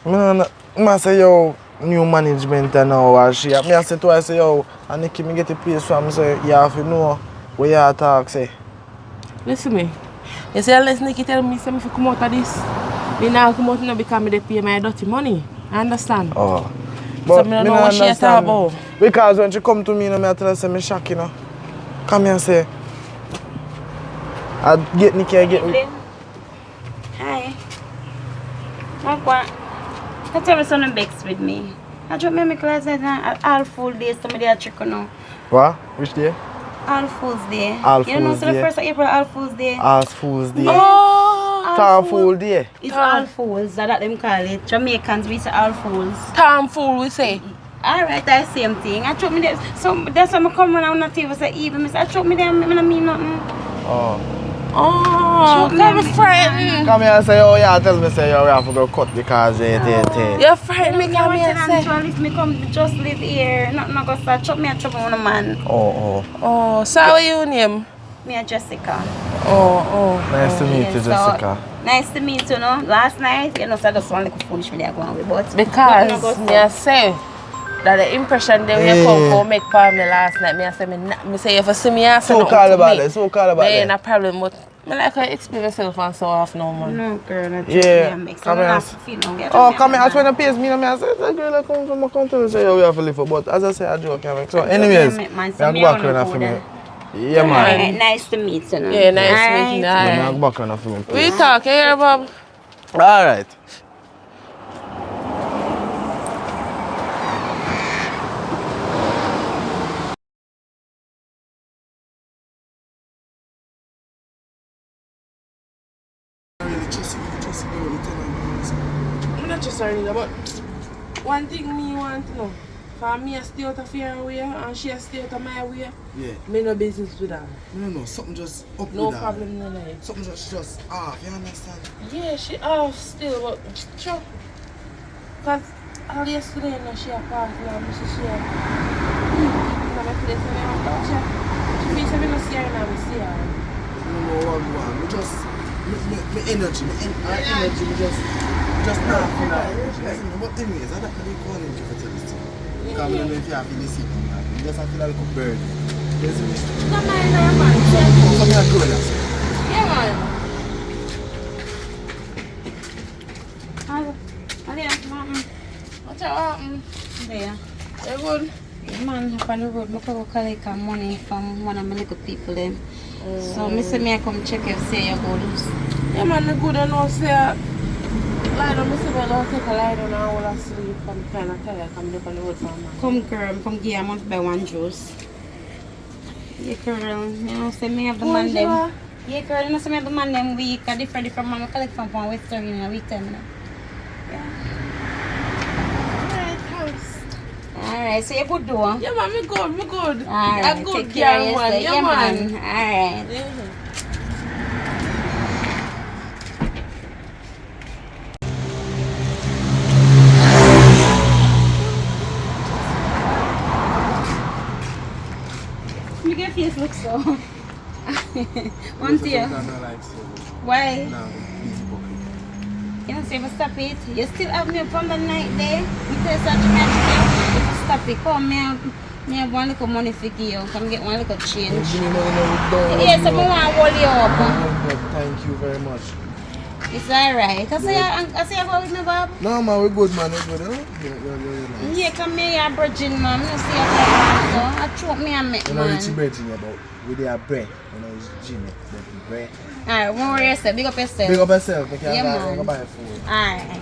I say, yo, new management and now and she. Me I say twice, say, yo, and Nikki me get a place from me, say, you have to know where you talk, say. Listen me. You say unless Nikki tell me say me fi come out of this, me now come out now because me dey pay my dirty money. I understand. Oh. So me don't know what she talk about. Because when she come to me, you know, I tell her, say, me shock, you know. Come here and say, I get Nikki, I get... Hi. What? That's ever so vexed with me. I dropped my class at all full days, somebody at trick now. What? Which day? All Fool's Day. All you know, Fool's so the Day. 1st of April, All Fool's Day. All Fool's Day. Oh! Tom Fool Day. It's All Fools, that's what them call it. Jamaicans, we say All Fools. Tom fool we say. Alright, that's same thing. I told me that. So that's why I come when I'm not even say even. I told me that I don't mean nothing. Oh. Oh, Choke me, come frightened. Come here and say, oh yeah, tell me say you have to go cut because it. You're frightened me, come here and say. If me come just live here, not go start chop me a trouble on a man. Oh. Oh, so how are you name? Me a Jessica. Oh. Nice to meet you, So, Jessica. nice to meet you, no? Last night, so I just want like foolish me there going with, but Because me I say that the impression they will come make for me last night. Me I say me say if you see me I say So call about it, so call about it. it. Ain't a problem, but me like to explain myself and so off now, man. no girl, I Yeah, make come some here. feel no get. Oh, come here, I try to pace me, and I say, that girl that come from a country, say, yeah, we have to live for, but as I say, I joke, I make. So, anyways, I go back around for me. Yeah, man. Nice to meet you, no? Yeah, nice meeting you. I go back around for me. We talk here, Bob. Alright. I'm not just sorry, but one thing me want to know. For me, I stay out of her way and she stay out of my way. Yeah. Me no business with her. No, something just up No with her. problem, no night. Something just off, you understand? Yeah, she off still, but sure. Cause all yesterday, no, she a pass now, me she a. No, my place, and I want to she feels like me no see her now, me see her. No, what, me just, me energy, me just not for that. But anyways, I don't really call him to tell this thing. Because I don't know if you have to see him, you just have to like a bird. There's a mistake. Come on, man. Something like good, that's it. Yeah, man. What's happening? Yeah. You good? Man, up on the road, I go collect money from one of my little people then. So, me say me I come check if say you go loose. Yeah, man, the good and all say. Lie down, Mr. Bell, don't take a lie down and I will sleep. I'm kind of tired. I'm up on the road for a man. Come girl, come give a month by one juice. Yeah girl, you know say me have the man them. Yeah girl, you know say me have the man them week, a different man. I collect from Western in a week time. Yeah. Alright, thanks. Alright, so you good though? Yeah, man, me good. Alright, I'm good, take care of girl, man. yourself. Yeah, man. Alright. Yeah. Look at your face look so. One tear. Why? You know, say if you stop it, you still have me from the night there. You tell such a if you stop it, come me have one little money for you. Come get one little change. Yes, I want to hold you up. Thank you very much. It's alright. I say you go with me, Bob. No, man, we're good, man. We're good. You're nice. Yeah, come here, you're a virgin, man. I see you so I choke me and make, You know, man. it's bread in about with their bread. You know, it's Jimmy, but bread. Alright, won't worry yourself. Big up yourself. Big up yourself. Okay, Yeah, I'm man. going to buy food. Alright.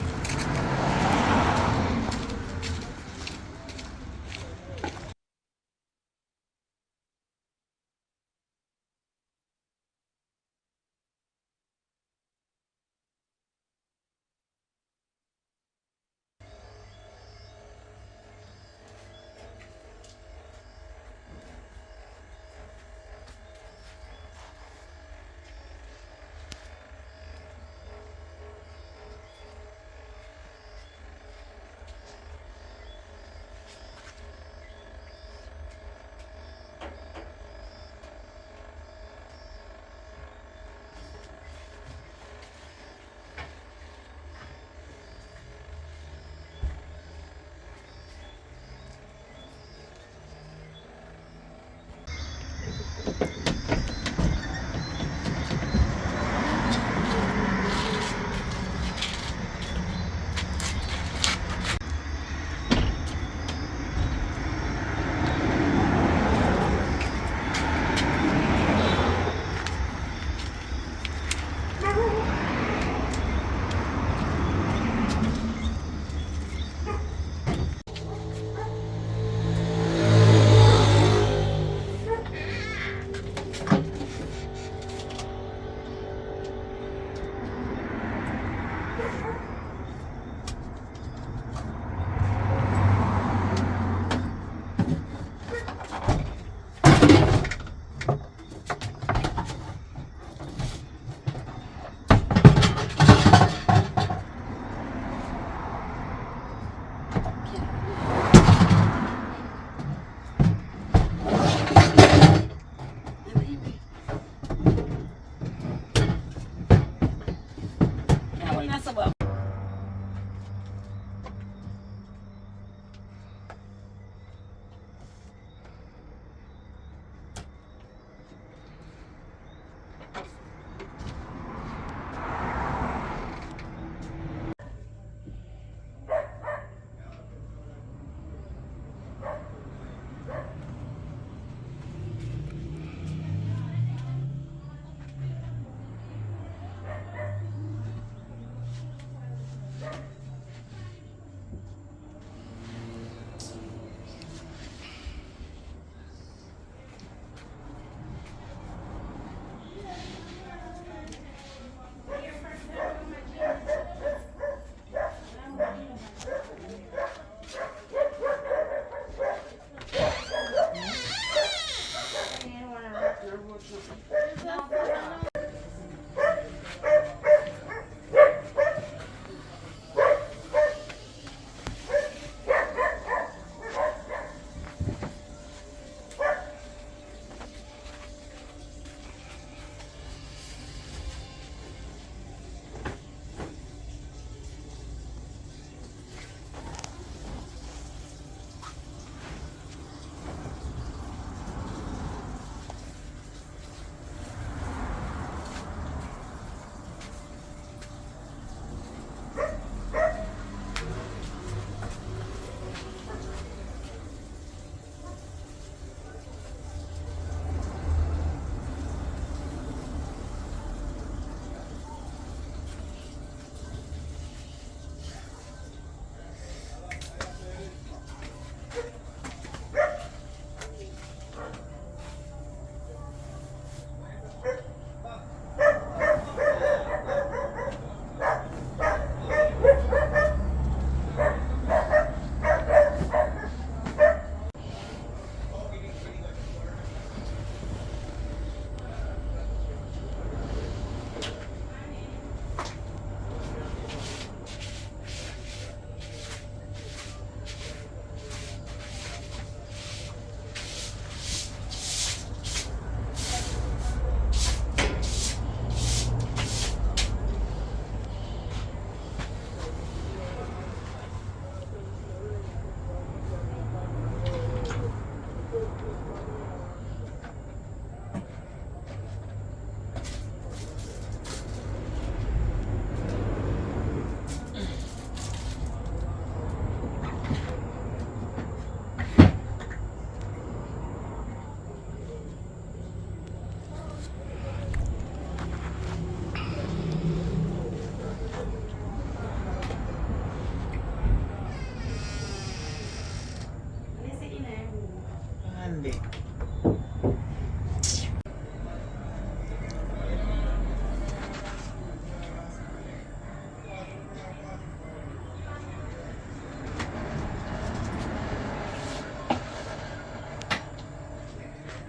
Sunday.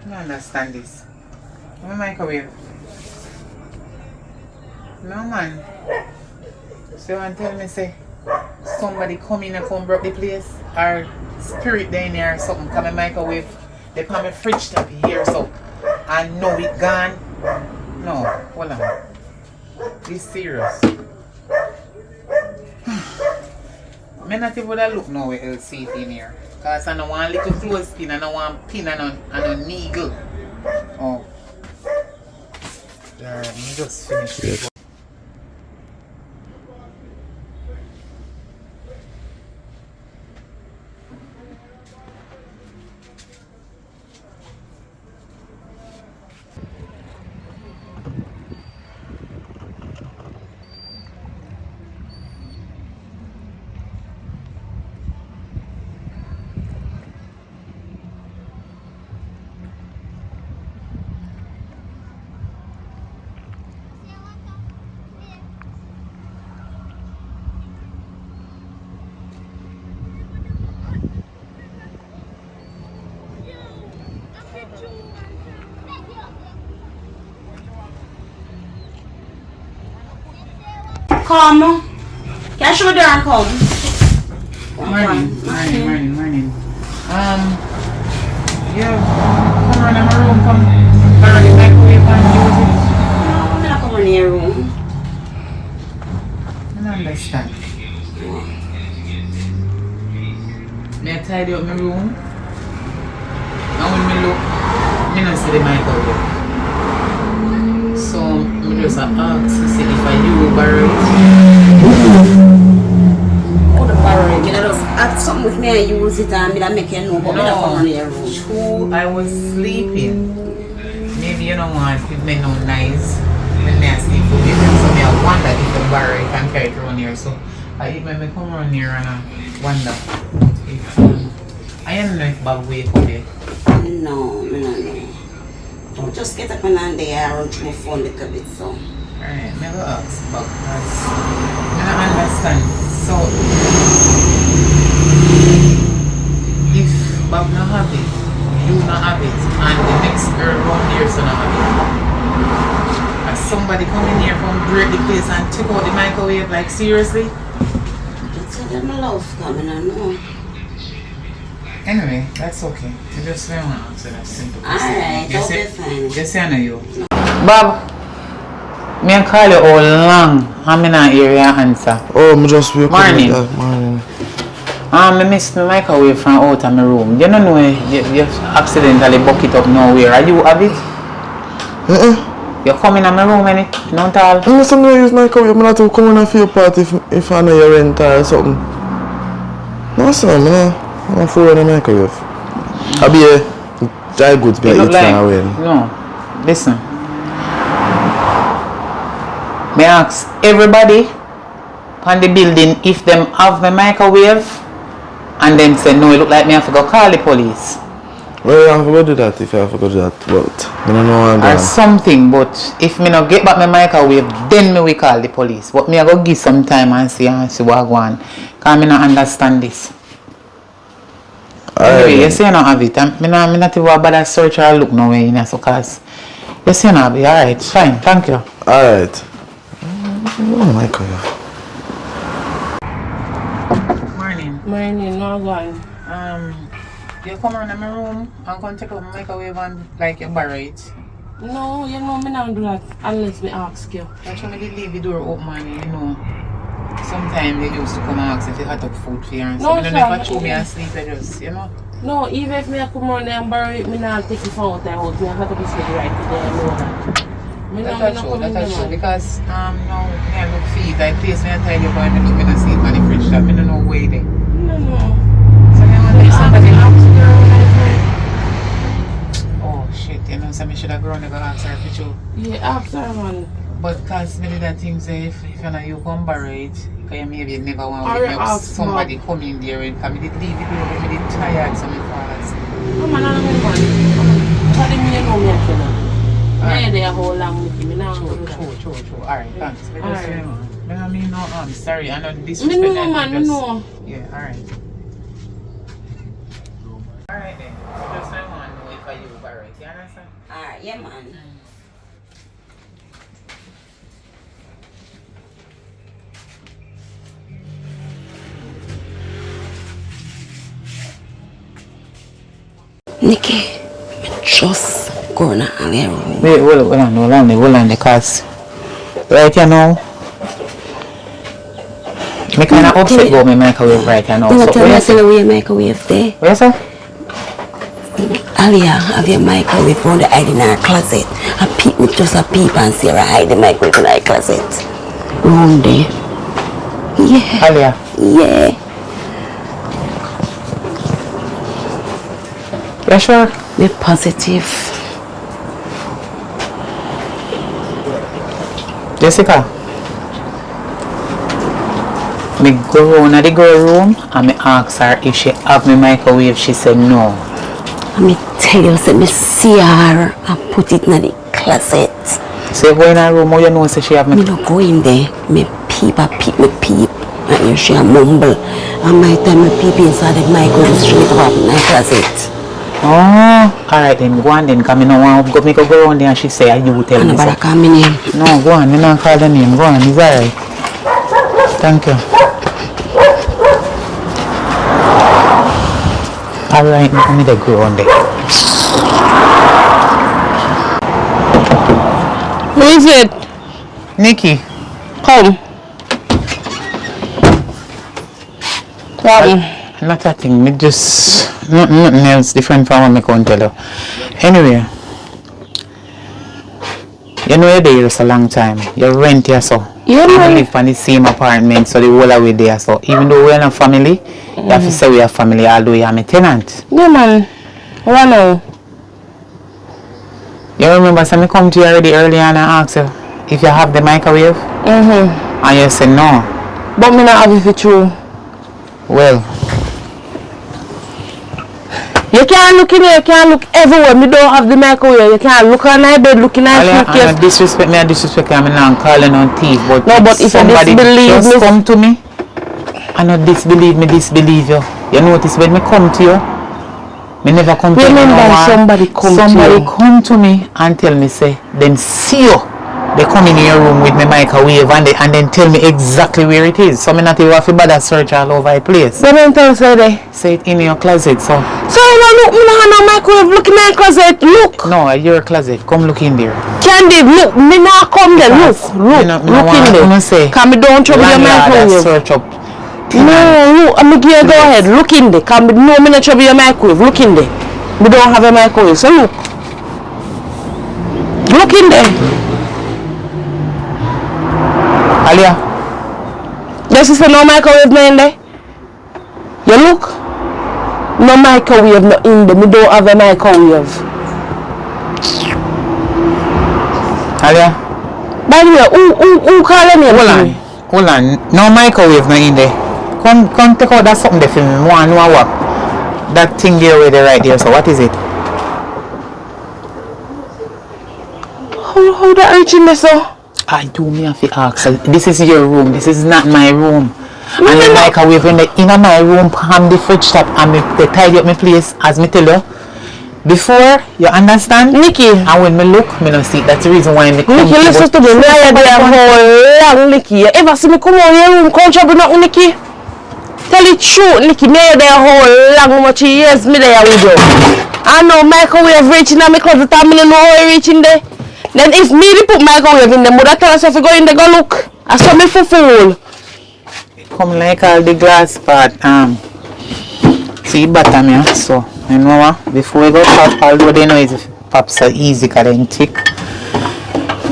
I don't understand this. My microwave. No man. So you want to tell me say somebody come in and come broke the place or spirit down there or something come in microwave. They put my fridge top here so I know it gone. No, hold on. This serious. I not even look now where else see it in here. Because I don't want a little clothespin, I don't want pin and a needle. Oh. Alright, I'm just finished. Yes. Come. Can I show the door and come? Morning. Yeah, come around in my room, come burn the microwave and use it. No, I'm not coming in your room. I don't understand. May I tidy up my room? And when me look, I don't see the microwave. So, I just ask to see if I you borrow it. Oh, the borrow it. I just add something with me and use it and I make you know, but I don't come in your room. True, I was sleeping. Maybe you don't want it may not nice when I sleep with it. So I wonder if the borrow it can carry it around here. So I may come around here and I wonder if I don't know if Bob wake up there. No. I'll just get up and on there and run through my phone a little bit, so. Alright, never ask Bob because I don't understand. So if Bob not have it, you not have it, and the next girl around here so not have it. And somebody come in here from break the place and took out the microwave, like seriously? That's what my love coming, I know. Anyway, that's okay. I just want to answer that simple question. Alright, that'll be fine. Just say I know you. Bob, me I call you all long and I not hear your answer. Oh, I just wake Morning. up. Morning. I missed my microwave from out of my room. You don't know you accidentally buck it up nowhere. Are you have it? You come in my room and it not all? I'm not use microwave. I'm not come in and feel part if I know your rent or something. No, sir, I'm for the microwave. I'll be a dry goods be eat like, away. No, listen. May I ask everybody on the building if them have the microwave and then say no, it look like me have to go call the police. Well, I have to go do that if I have to go do that, but I don't know what I'm or something, but if me not get back my microwave, then me we call the police. But me I go give some time and see what I want. Because me not understand this. Anyway, you say you don't have it. Me not even bother search or look nowhere in there, so cause you say you don't have it. Alright, fine, thank you. Alright. Oh my God. Morning, no going. You come around in my room and come take out my microwave and like you borrow it. No, you know me not do that unless me ask you. That's why I did leave the door open, man, you know. Sometimes they used to come and ask if you had up food for you and so I don't know if I chew me and sleep, I just, you know. No, even if me come around there and borrow it, me not take it from out the house. Me have to be sleep right there, I know that. That's true, because now me I look feet, I place me and tell you boy, me look me to sleep on the fridge top, me don't know where they. No. So me want to take somebody else. Oh shit, you know, so me should have grown and go ask her for you. Yeah, ask her, man. But because maybe that thing say if you know you come borrow it, because you maybe never want Or to ask somebody come in there and come, me did leave it over, me did tired so me fall asleep. No man, I don't want whole long, Nicky. Me now True. Alright, thanks. I mean, no, I'm sorry. I know this is Me know, man, no. Yeah, alright. Alright then. Just I want to know if I use alright. You understand? Alright, yeah, man. Nikki, just go in the room. Wait, hold on, because right now, me kind of upset about my microwave right now. You So tell me to the microwave there. What you say? Alia, have your microwave found the hide in her closet. I peep with just a peep and see her hide the microwave in her closet. Round there. Yeah. Alia. Yeah. You sure? Be positive. Jessica. Me go round at the girl room and me ask her if she have my microwave. She said no. Let me tell you, say me see her and put it in the closet. So you go in her room, how you know say she have me? Me no go in there. Me peep. And you she a mumble. And my time me peep inside the microwave straight up in her closet. Oh, alright then, go on then, because I don't want to go around there and she say, you tell me. Nobody call me name. No, go on, me not call the name, go on, it's alright. Thank you. Alright, let me go on there. Who is it? Nikki. Come. Come. Not a thing, me just nothing else different from what I can tell you. Anyway, you know you're there for a long time. You rent here so. Yeah, you man. live in the same apartment so the whole away there so. Even though we're not family, you have to say we are family although you are my tenant. Yeah, man. What now? You remember so I come to you already earlier and I asked you if you have the microwave? And you said no. But me not have it for true. Well, you can't look in here, you can't look everywhere. Me don't have the microwave. You can't look on my bed, looking at I suitcase. disrespect me, I'm not calling on thief, but No, but if somebody you disbelieve just me, come to me, I not disbelieve you. You notice when me come to you, me never come to you. Remember somebody come to me and tell me say, then see you. They come in your room with my microwave and then tell me exactly where it is. So me not even have to bother search all over the place. What don't tell say there? Say it in your closet, so. So you don't look, me not have no microwave. Look in my closet. Look. No, your closet. Come look in there. Candid, look. Me not come there. Look in there. Can me don't trouble your microwave. Search up. No, look. I'm going to go ahead. Look in there. Can me no me not trouble your microwave. Look in there. We don't have a microwave. So look. Look in there. Alia. Yes, you say no microwave no in there? You look? No microwave no in there. Me don't have a microwave. Alia. By the way, who calling me? Hold on. No microwave no in there. Come take out that something there for me. One what? That thing there where they right there. So what is it? How that reaching there, so? I do me have to ask. This is your room. This is not my room. And the microwave in my room on the fridge top and they tidy up my place as me tell you. Before, you understand? Nikki. And when me look, me no see. That's the reason why me come. Nikki, listen to me. Me are there whole long, Nikki. You ever see me come out your room, come trouble nothing, Nikki? Tell it true, Nikki. Me are there whole long, much years me there with you. I know microwave reaching and me closet and me don't know how it reaching there. Then if me put microwave in them, would I tell us if you go in there, go look. I saw me for fool. Come like all the glass part. See bottom here. So you know what? Before we go pop, although they know it's pop so easy because then thick.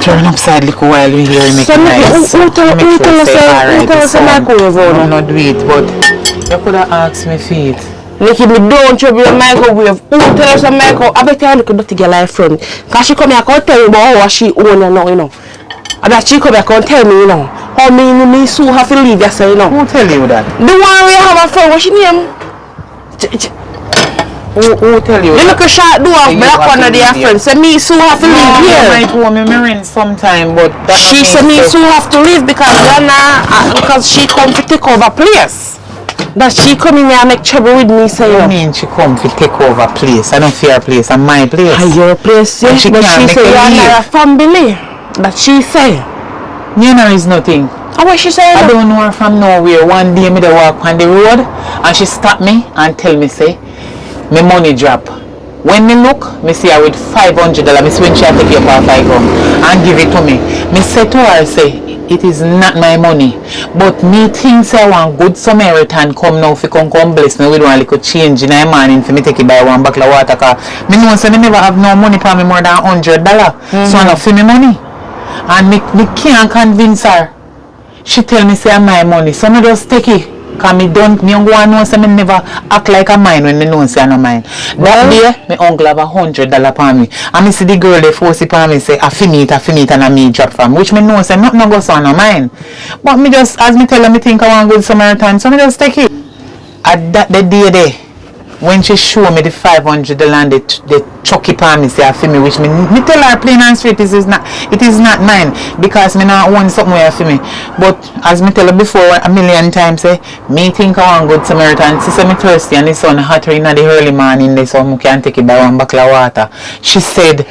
Turn upside look while we hear make it nice. Who tell us a microwave I'm not do it, but you could have asked me for it. Nikki, me don't trouble your microwave. Who tell us a microwave? I bet you look at the girl friend. Because she come here and tell me about how she own you know, you know. And that she come here and tell me, you know. How me so have to leave you, so, you know. Who tell you that? The one we have a friend, what's she name? Who tell you? The little short door of black one of their friends. So me Sue have to leave here. I might want me rent sometime, but that She said me Sue have to leave because because she come to take over place. That she come in here and make trouble with me, so I mean she come to take over place. I don't fear place, and my place. Your place, yeah. She But can't she make say her you're leave. not a family. That she say. You know is nothing. And what she say? I don't know her from nowhere. One day me dey walk on the road and she stop me and tell me say, my money drop. When me look, me see her with $500. Me see when she take your off I come and give it to me. Me say to her, say, it is not my money. But me think say one good Samaritan come now fi come bless me with one little change in my morning for me take it by one bottle of water. Cause me know say me never have no money for me more than $100. So I not for me money. And me can't convince her. She tell me say my money. So me just take it. Cause me don't me go and know say me never act like a mine when me know say I no mine. That day me uncle have $100 for me. And me see the girl they force it for me say I fi meet and a me drop from which me know say nothing no go so no mine. But me just as me tell her me think I want good Samaritan, so me just take it. At that the day there when she show me the $500 and they chuck it on me say I feel me which me tell her plain and straight it is not mine because me not want something where for me. But as me tell her before a million times say me think I want good Samaritan. She say me thirsty and the sun hot in the early morning there so I can take it by one bottle of water. She said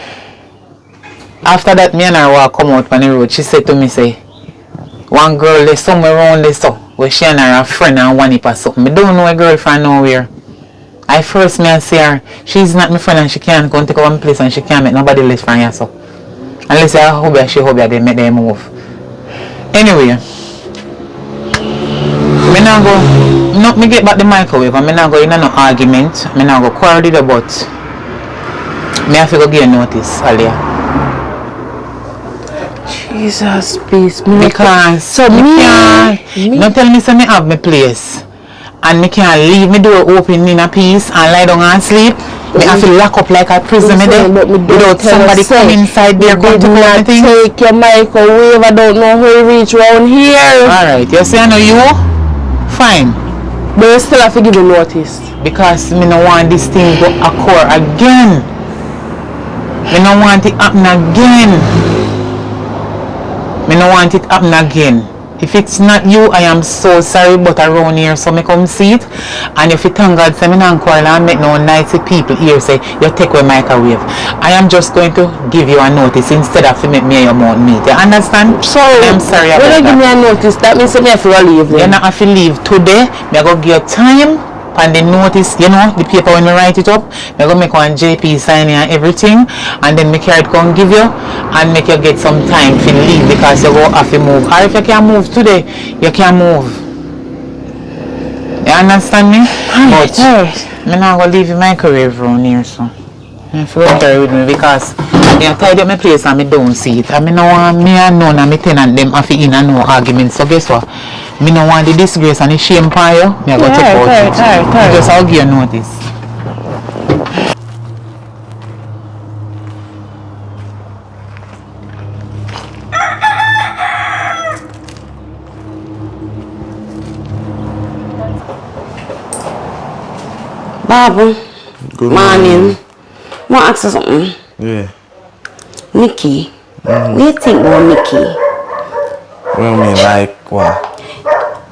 after that me and her walk come out on the road she said to me say one girl there somewhere around there so where she and her a friend and one hip or something. Me don't know a girl from nowhere. I first me and see her, she's not my friend and she can't go and take over my place and she can't make nobody less from her so. Unless I hope she hope they make them move. Anyway, me now go, not me get back the microwave and me now go in no argument, me now go quarrel with her but me have to go give a notice earlier. Jesus, please. Me Because so me can't, not tell me say me have my place. And me can't leave me door open in a piece and lie down and sleep. Me have to lock up like a prison without somebody come inside there going to come and things. Take your microwave, I don't know how you reach around here. Alright, you say I know you? Fine. But you still have to give me notice. Because me no want this thing to occur again. Me no want it happen again. Me no want it happen again. If it's not you, I am so sorry, but around here, so me come see it. And if you thank God, say me not quarrel and make no nice people here say, you take away microwave. I am just going to give you a notice instead of make me your mouth meat. You understand? So, I'm sorry about that. When you give me a notice, that means you have to leave then. You not have to leave today. Me go give you time. And the notice, you know, the paper when we write it up, we go make one JP sign and everything, and then make it come give you and make you get some time to leave because you go have to move. Or if you can't move today, you can't move. You understand me? But I'm not going to leave the microwave around here, so you have to go carry with me because I tied up my place and I don't see it. And I don't want me and none of my tenant them have in and no argument. So guess what? Me no want the disgrace and the shame upon you. Me go take out it. Just I'll give you notice. Babu, Good morning. I want to ask you something. Yeah. Nikki, what do you think about Nikki? What do you mean, like what?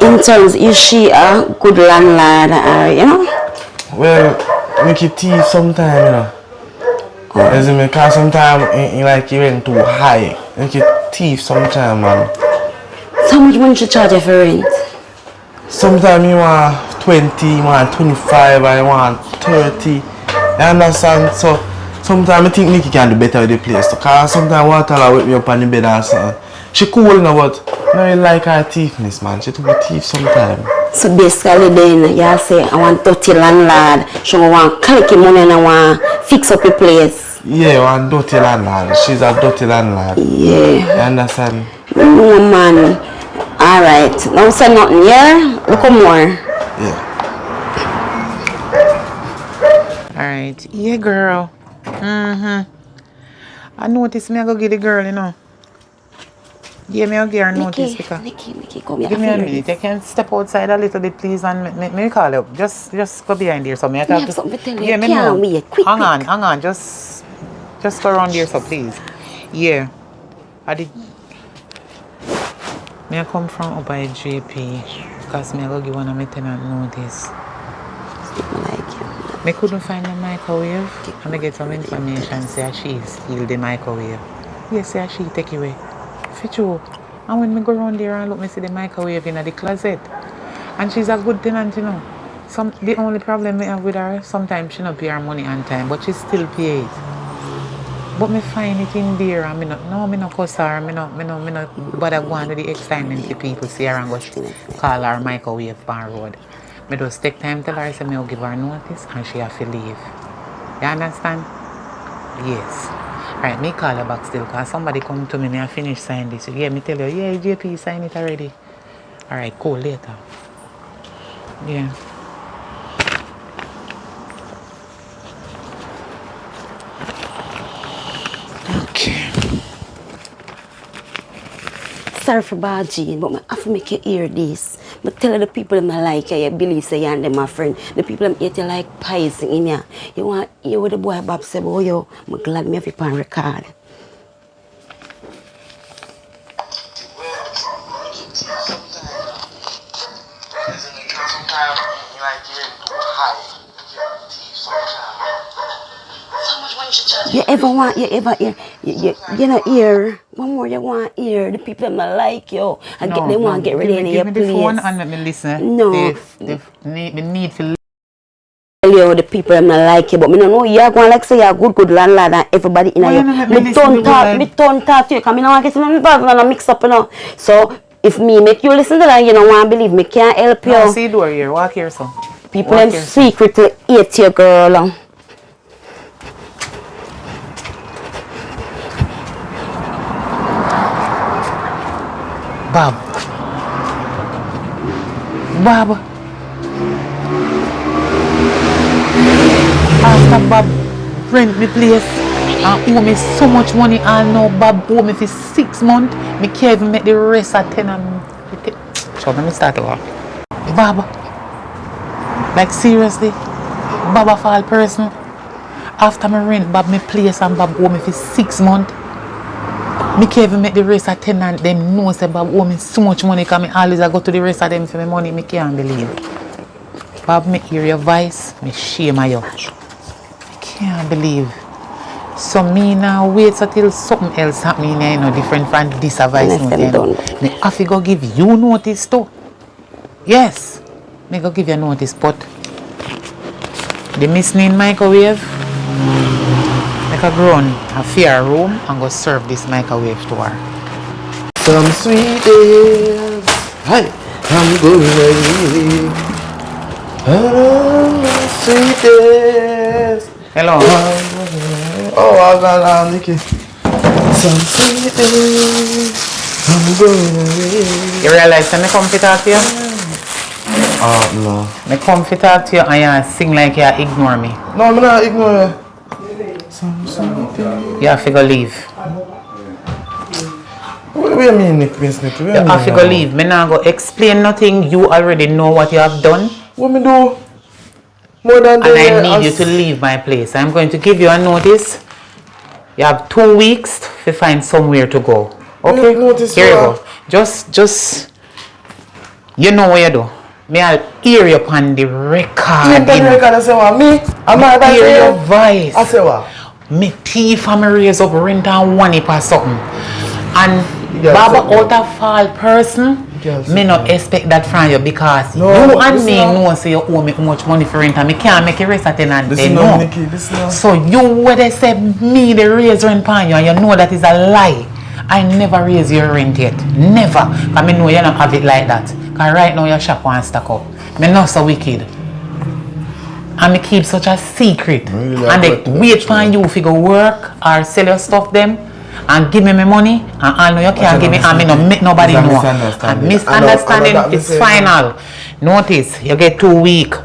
In terms, is she a good landlord or, you know? Well, make it thief sometime, you know. As in, because sometimes you like you rent too high. Make it thief sometime, man. So how much money she charge you for rent? Sometimes you want 20, you want 25, and you want 30. You understand? So sometimes I think Nikki can do better with the place. Because sometimes water will wake me up on the bed and something. She cool, you know, but I don't like her thiefness, man. She too thief sometimes. So basically then, you say, I want 30 landlord. She want collect money and I want fix up the place. Yeah, one dirty landlord. She's a dirty landlord. Yeah. You understand? No, man. Alright. Now say nothing, yeah? Look more. Yeah. Alright. Yeah, girl. I noticed me I go get the girl, you know. Give me a gear notice, Nikki, because Nikki, come here. give me a I feel minute. this. You can step outside a little bit, please, and me call you. Just go behind here, so me I Me talk have something to tell you. Yeah, me Can't know. wait. Quick, Hang quick. on. Just go around here, so please. Yeah, I did. Me I come from up by JP, because me I go give one of my tenant notice. I like you. Me couldn't find the microwave, and I get some information say she steal the microwave. Yes, say she take it away. For true. And when me go around there and look, me see the microwave in the closet. And she's a good tenant, you know. The only problem me have with her, sometimes she not pay her money on time, but she still pay it. But me find it in there, and me not cuss her, me not bother going to the excitement for people see her and go call her microwave on road. Me just take time tell her, say me will give her notice, and she have to leave. You understand? Yes. Alright, me call her back still, because somebody come to me, I finish sign this. Yeah, me tell you, yeah, JP sign it already. Alright, cool, later. Yeah. Okay. Sorry for bad Jean, but I have to make you hear this. But tell the people that I like you, you believe say you and them my friend. The people that hate you like pies in you. You want to hear what the boy Bob say about you. I'm glad me have it on record. You ever want, you know, hear, one more you want hear, the people that like you, and they want to get rid of your Give me place. the phone and let me listen. No. The need for You, the people that like you, but me don't know, you're going like say you're a good landlord and everybody in here. Me don't talk to you, because me don't want to get my mix up, you know. So, if me make you listen to that, you don't want to believe me, can't help you. No, see door here, walk here, son. People them secretly hate you, girl. Bob. After Bob rent me place and owe me so much money, and now Bob owe me for 6 months. Me can't even make the rest of tenant. So let me start over. Bob, like seriously, Bob a fall personal. After me rent Bob me place and Bob owe me for 6 months. Me can't even make the rest of tenant them know say Bob owe me so much money, because me always I go to the rest of them for my money. Me can't believe. Bob, me hear your voice, me shame of you. I can't believe. So me now wait till something else happening, you know, different from this advice note. Me have to go give you notice too. Yes, me go give you notice, but the missing microwave, make a grown a fair room and go serve this microwave to her. Some sweet days, I'm going away. Sweet days. Hello. Oh, I've got Nikki. Some sweet days, I'm going away. You realize that I come to talk to you? No. I come to talk to you and you sing like you ignore me. No, I'm not ignoring you. Some sweet days. You have to go leave. What do you mean, Miss Nikki? You have to go leave. Me not go explain nothing. You already know what you have done. What me do? More than and I need you to leave my place. I'm going to give you a notice. You have 2 weeks to find somewhere to go. Okay? Here you go. Just, you know what you do. May I hear you upon the record. I say what? Me? I'm not hear your voice. I say what? Me thief and me raise up rent and one or something. And Baba out of fall person, me not expect that from you, because you and me know say you owe me how much money for rent and me can't make a rest of tenant. So you would have said me the raise rent upon you, and you know that is a lie. I never raise your rent yet. Never. Because I know you don't have it like that. Because right now your shop wants stack up. Me not so wicked. And me keep such a secret. And they wait for you to go work or sell your stuff them and give me my money, and I know you can't give me, and me no make nobody know. And misunderstanding is final. Notice, you get 2 weeks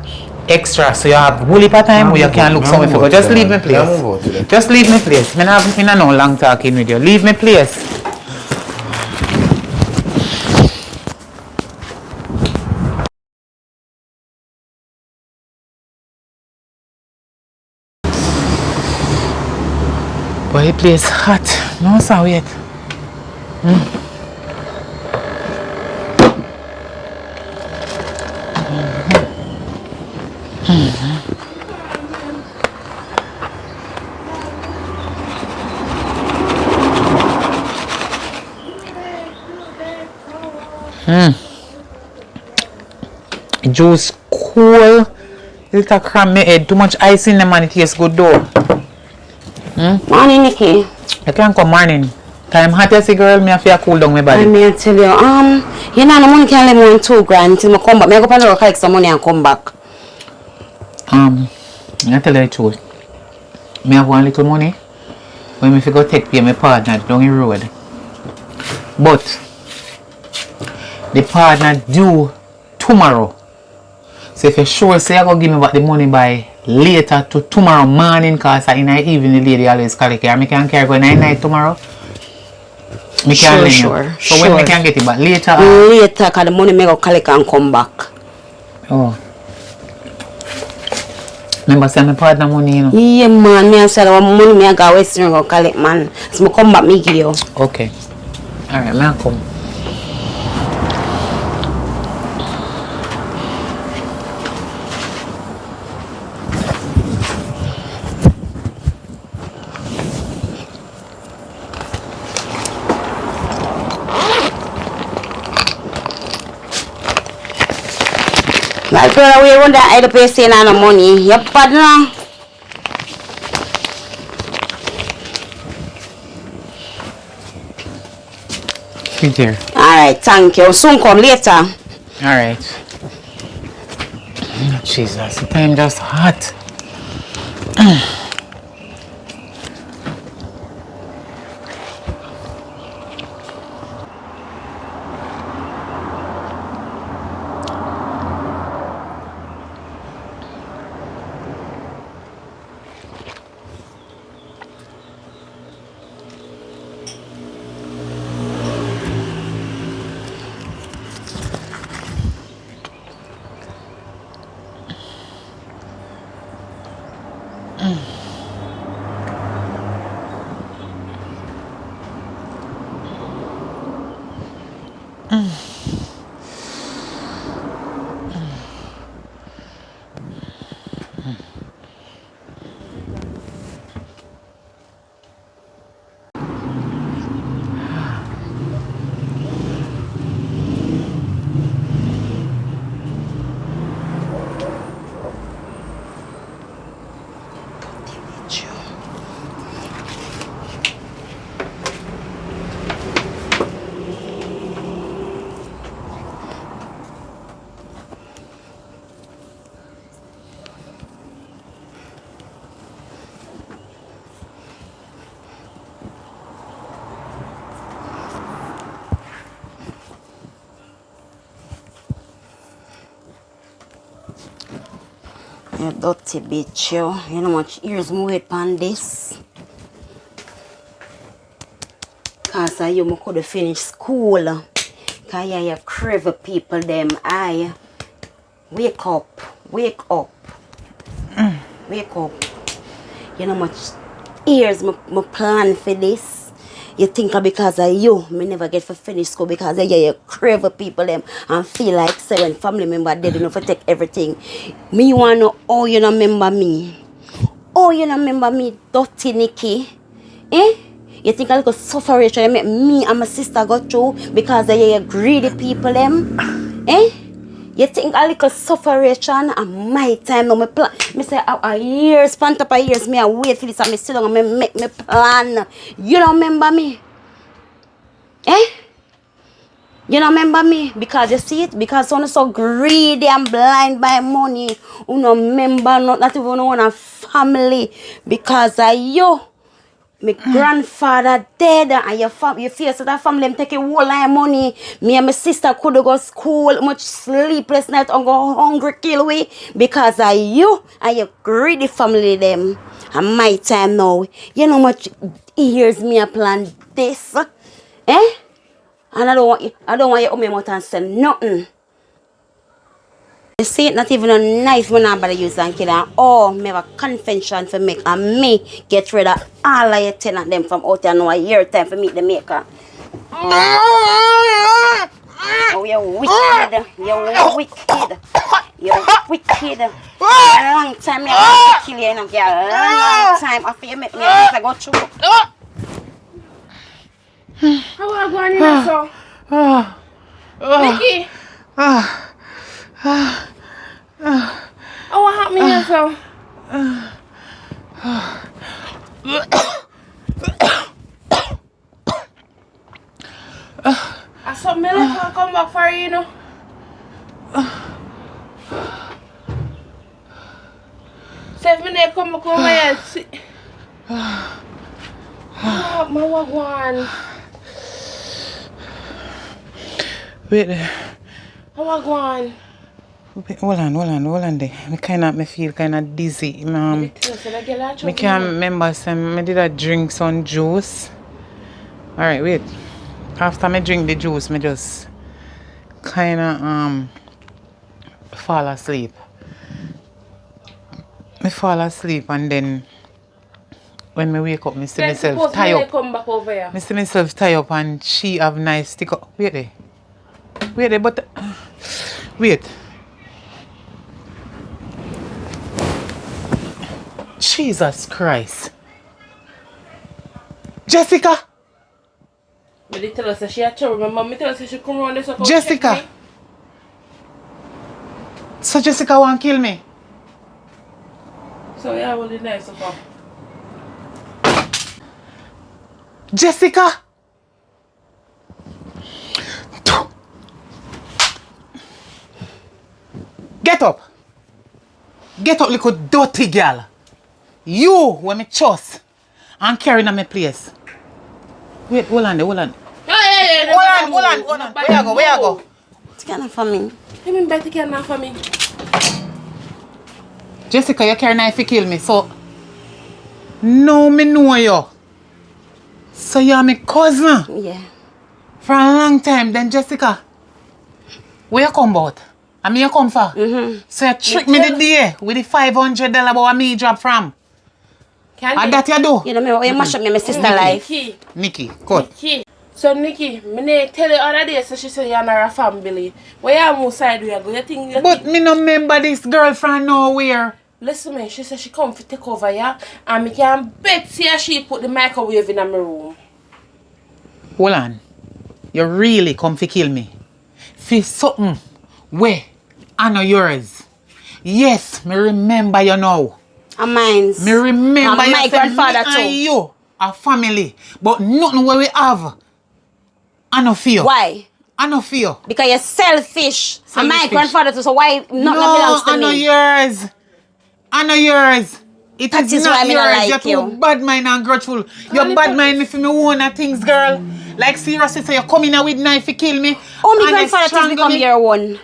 extra, so you have whole heap of time where you can look somewhere for go. Just leave me place. Just leave me place. Me not no long talking with you. Leave me place. But the place hot. No, sir, wait. Juice cool. Little cram me head. Too much ice in them and it tastes good though. Morning, Nikki. I can't come morning. Time hot as a girl, me have to cool down my body. I may tell you, you know, the money can't let me $2 grand till I come back. I go and collect some money and come back. I tell you the truth. Me have one little money when me fi go take pay my partner down the road. But the partner due tomorrow. So if you sure say I go give me back the money by later to tomorrow morning, cause in the evening the lady always collect it. And me can carry go night tomorrow. Me can lend you. So when me can get it back later? Later, cause the money me go collect and come back. Oh. Remember say my partner money, you know? Yeah, man. Me and say that money me I go Western go collect, man. So me come back, me give you. Okay. Alright, me I come. Like, we run that other place saying no money. Yep, partner. Sit here. Alright, thank you. Soon come later. Alright. Jesus, the time just hot. You dirty bitch, yo. You know how much years me wait on this? Cause you could have finished school. Cause you crave people them. I wake up. Wake up. Wake up. You know how much years me plan for this? You think because of you, me never get for finish school because you crave people them and feel like say when family member dead enough to take everything. Me wanna know how you don't remember me. Oh, you don't remember me, dirty Nikki. Eh? You think a little sufferation you make me and my sister go through because you greedy people them? Eh? You think a little sufferation and my time now me plan. Me say a years, span up a years, me I wait for this and me sit down and me make me plan. You don't remember me? Eh? You don't remember me? Because you see it? Because someone so greedy and blind by money. You don't remember not even one family. Because of you. My grandfather dead and your feel so that family them take a whole lot of money. Me and my sister could go to school, much sleepless night and go hungry kill we because of you and your greedy family them. And my time now. You know much years me a plan this. Eh? And I don't want you to me out and say nothing. You see it, not even a knife when nobody use and kill and oh, me have a convention for make and me get rid of all of your tenant them from out there now a year time for meet the maker. Oh, you're wicked. You're wicked. You're wicked. A long time me have to kill you, you know, girl. Long time after you make me I go through. How are you going in there, so? Nikki! Oh, what happened here, so? I saw me left come back for you, you know. So if me come back over here, see. Oh, my one. Wait there. How are you going? Hold on there. Me feel kinda dizzy. I can't remember some I did a drink some juice. Alright, wait. After me drink the juice, me just kinda fall asleep. Me fall asleep and then when me wake up, me see myself tie up. Come back over here. Me see myself tie up and she have nice stick up. Wait there, but wait. Jesus Christ. Jessica! But they tell us that she had trouble. My mom tell us that she come around this. Jessica! So Jessica want to kill me? So yeah, well, it's nice of her. Jessica! Get up! Get up, little dirty girl. You, when me trust, and carrying on my place. Wait, hold on. Hold on. Where you go? It's kind of for me. You mean better get enough for me? Jessica, you carry knife to kill me, so... No, me know you. So you're my cousin? Yeah. For a long time, then Jessica. Where you come about? And me you come for? So you trick me the day with the $500 about me drop from. And that you do? You know me, you mash up my sister life. Nikki, cut. Nikki. So Nikki, me tell you other day, so she said you're not a family. Where you move side where you go? You think But me no remember this girl from nowhere. Listen me, she said she come to take over, yeah? And me can bet see her she put the microwave in my room. Hold on. You really come to kill me? For something where I know yours. Yes, me remember you now. And mine's. Me remember and my grandfather me too. and you a family. But nothing where we have. I no fear. Why? I no fear. Because you're selfish. And my Selfish. grandfather too, so why nothing belongs to I know me? yours. I know yours. It That is is not why me yours. not like You're too bad mind and grudgeful. You're bad mind me for me own things, girl. Like seriously, so you come in with knife to kill me. Oh, my and you grandfather just strangle become me. your one.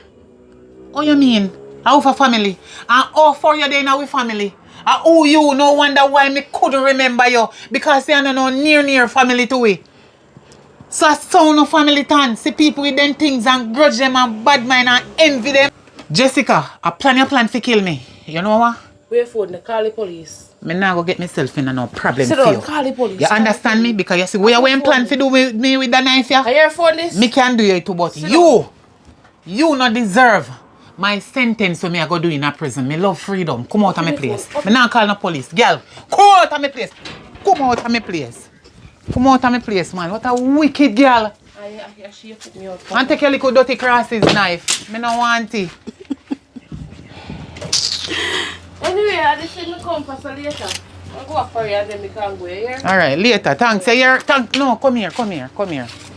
What you mean? How for family? And all for you then with family. And who you no wonder why me couldn't remember you. Because you are no near family to we. So I sound no family tan. See people with them things and grudge them and bad mind and envy them. Jessica, I plan your plan to kill me. You know what? Wait for the call the police. Me now go get myself in a no problem Sit for down, you. call the police. You understand me? Because you see where you went plan to do with me with the knife, yeah? Are you for this? Me can do it too, but you not deserve my sentence when me I go do in a prison. Me love freedom. Come out of my place. Me not call no police. Girl, come out of my place. Come out of my place. Come out of my place, man. What a wicked girl. She put me out. And take your little dirty crosses knife. Me no want it. Anyway, I just say me come for some later. I'll go up for you and then we can go here. Alright, later. Thanks. No, come here.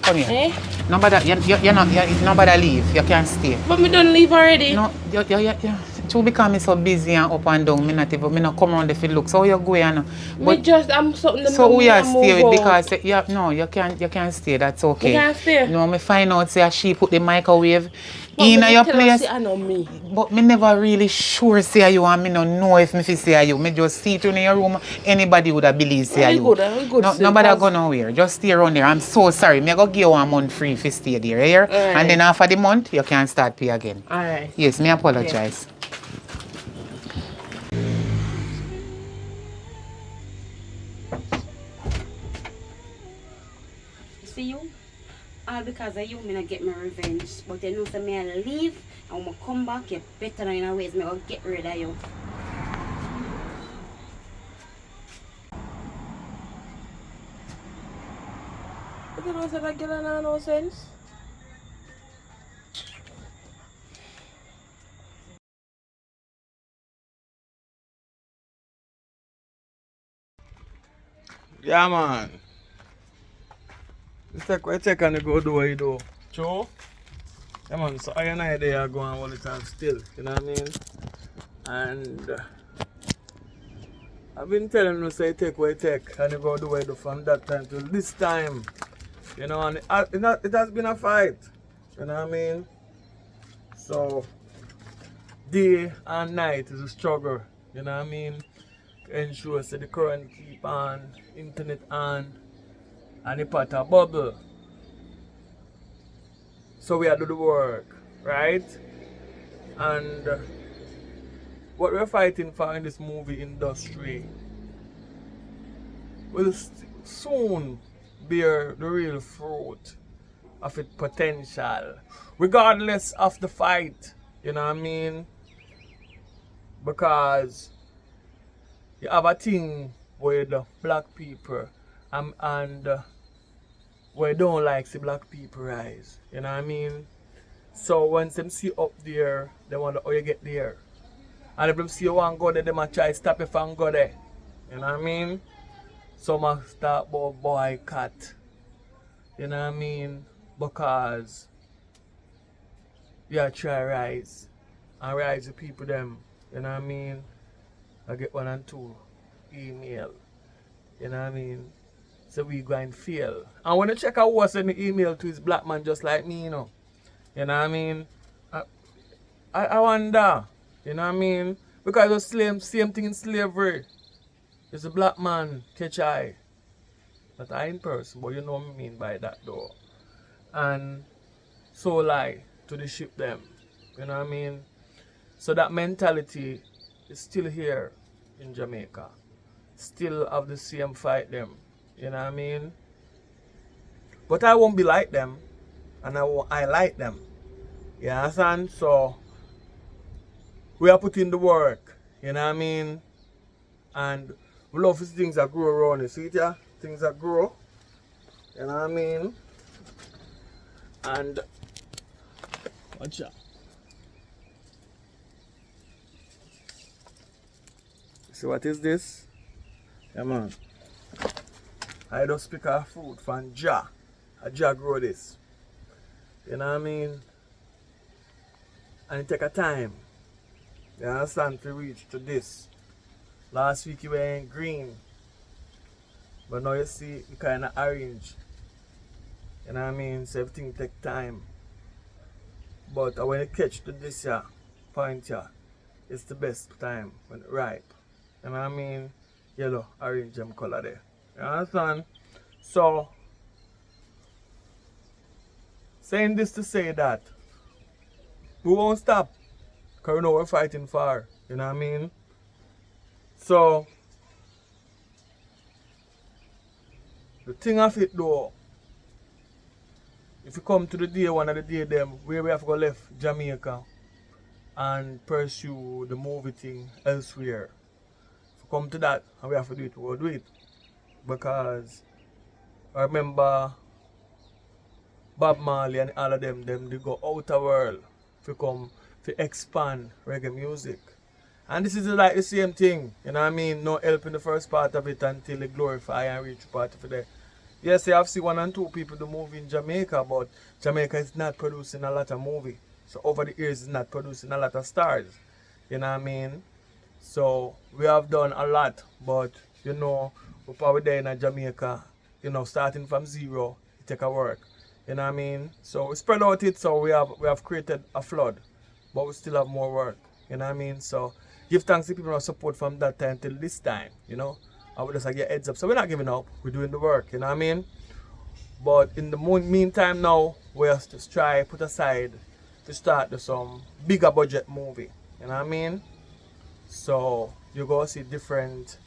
Eh? Nobody leave. You can't stay. But me don't leave already. No, yeah. True, because I'm so busy and up and down, me not come around if you look. So you go and I'm something so we are stay with because because you can't stay, that's okay. You can't stay? No, me find out say she put the microwave In your place. I know me. But me never really sure say you and me no know if me fi say you. Me just see it in your room. Anybody would have believed say you. Good. No, nobody go nowhere. Just stay around there. I'm so sorry. Me go give you 1 month free if you stay there, here. Alright. And then after the month, you can start pay again. Alright. Yes, me apologize. See you? All because of you, me not get my revenge. But you know, say me I leave and when I come back, you're better than in a ways. Me I'll get rid of you. But you know, say that girl ain't no sense. Yeah, man. You take and you go do what you do. True? Yeah, man. So I and I there going all the time still. You know what I mean? And I've been telling you, say take what you take and you go do what you do from that time till this time. You know, and it has been a fight. You know what I mean? So, day and night is a struggle. You know what I mean? Ensure that the current keep on, internet on, and the pot a bubble. So we are do the work, right? And what we're fighting for in this movie industry will soon bear the real fruit of its potential, regardless of the fight. You know what I mean? Because you have a thing with the black people and where don't like see black people rise. You know what I mean? So once them see up there, they wonder how you get there. And if them see you want to go there, they might try to stop you from go there. You know what I mean? Some might start about boycott. You know what I mean? Because you try rise. And rise the people them. You know what I mean? I get 1 and 2 email. You know what I mean? So we go and fail. And when you check out what's in the email to his black man just like me, you know. You know what I mean? I wonder. You know what I mean? Because the same thing in slavery. It's a black man catch eye. Not I in person, but you know what I mean by that though. And so lie to the ship them. You know what I mean? So that mentality is still here in Jamaica. Still have the same fight them. You know what I mean? But I won't be like them. And I like them. You understand? So we are putting the work. You know what I mean? And we love these things that grow around you. See it here? Things that grow. You know what I mean? And watch out. See what is this? Yeah, man. I just pick a fruit from Jah. A Jah grow this. You know what I mean? And it take a time. You understand? To reach to this. Last week you were in green. But now you see it kind of orange. You know what I mean? So everything take time. But when you catch to this here, point here, it's the best time when it ripe. You know what I mean? Yellow, orange, them color there. You understand? So, saying this to say that we won't stop. Because we know we're fighting for. You know what I mean? So, the thing of it though, if you come to the day, one of the day them, where we have to go left Jamaica and pursue the movie thing elsewhere. If we come to that and we have to do it, we'll do it. Because I remember Bob Marley and all of them they go out the world to come to expand reggae music. And this is like the same thing, you know what I mean? No help in the first part of it until they glorify and reach part of it. Yes, I have seen 1 and 2 people do movie in Jamaica, but Jamaica is not producing a lot of movie. So over the years, it's not producing a lot of stars. You know what I mean? So we have done a lot, but you know, we're probably there in Jamaica, you know, starting from zero, it take a work. You know what I mean? So we spread out it, so we have created a flood, but we still have more work. You know what I mean? So give thanks to people who support from that time till this time, you know. I would just like get heads up. So we're not giving up. We're doing the work, you know what I mean? But in the meantime now, we have to try put aside to start some bigger budget movie. You know what I mean? So you go see different,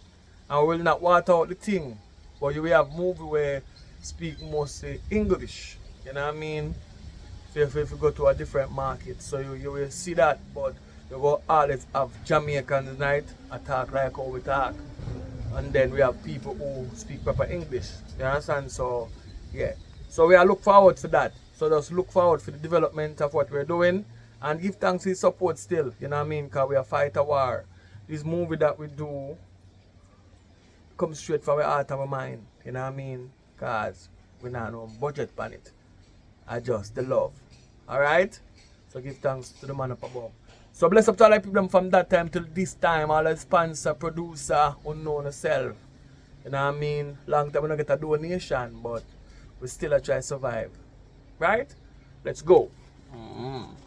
and we will not water out the thing, but you will have movie where speak mostly English. You know what I mean? If you go to a different market, so you will see that, but you will always have Jamaican tonight, talk like how we talk. And then we have people who speak proper English. You understand? So yeah. So we are look forward to that. So just look forward for the development of what we're doing and give thanks for the support still. You know what I mean? Because we are fight a war. This movie that we do comes straight from our heart and our mind. You know what I mean? Because we not no budget on it. I just the love. Alright? So give thanks to the man up above. So bless up to all the people from that time till this time. All the sponsor, producer, unknown self. You know what I mean? Long time we don't get a donation, but we still try to survive. Right? Let's go.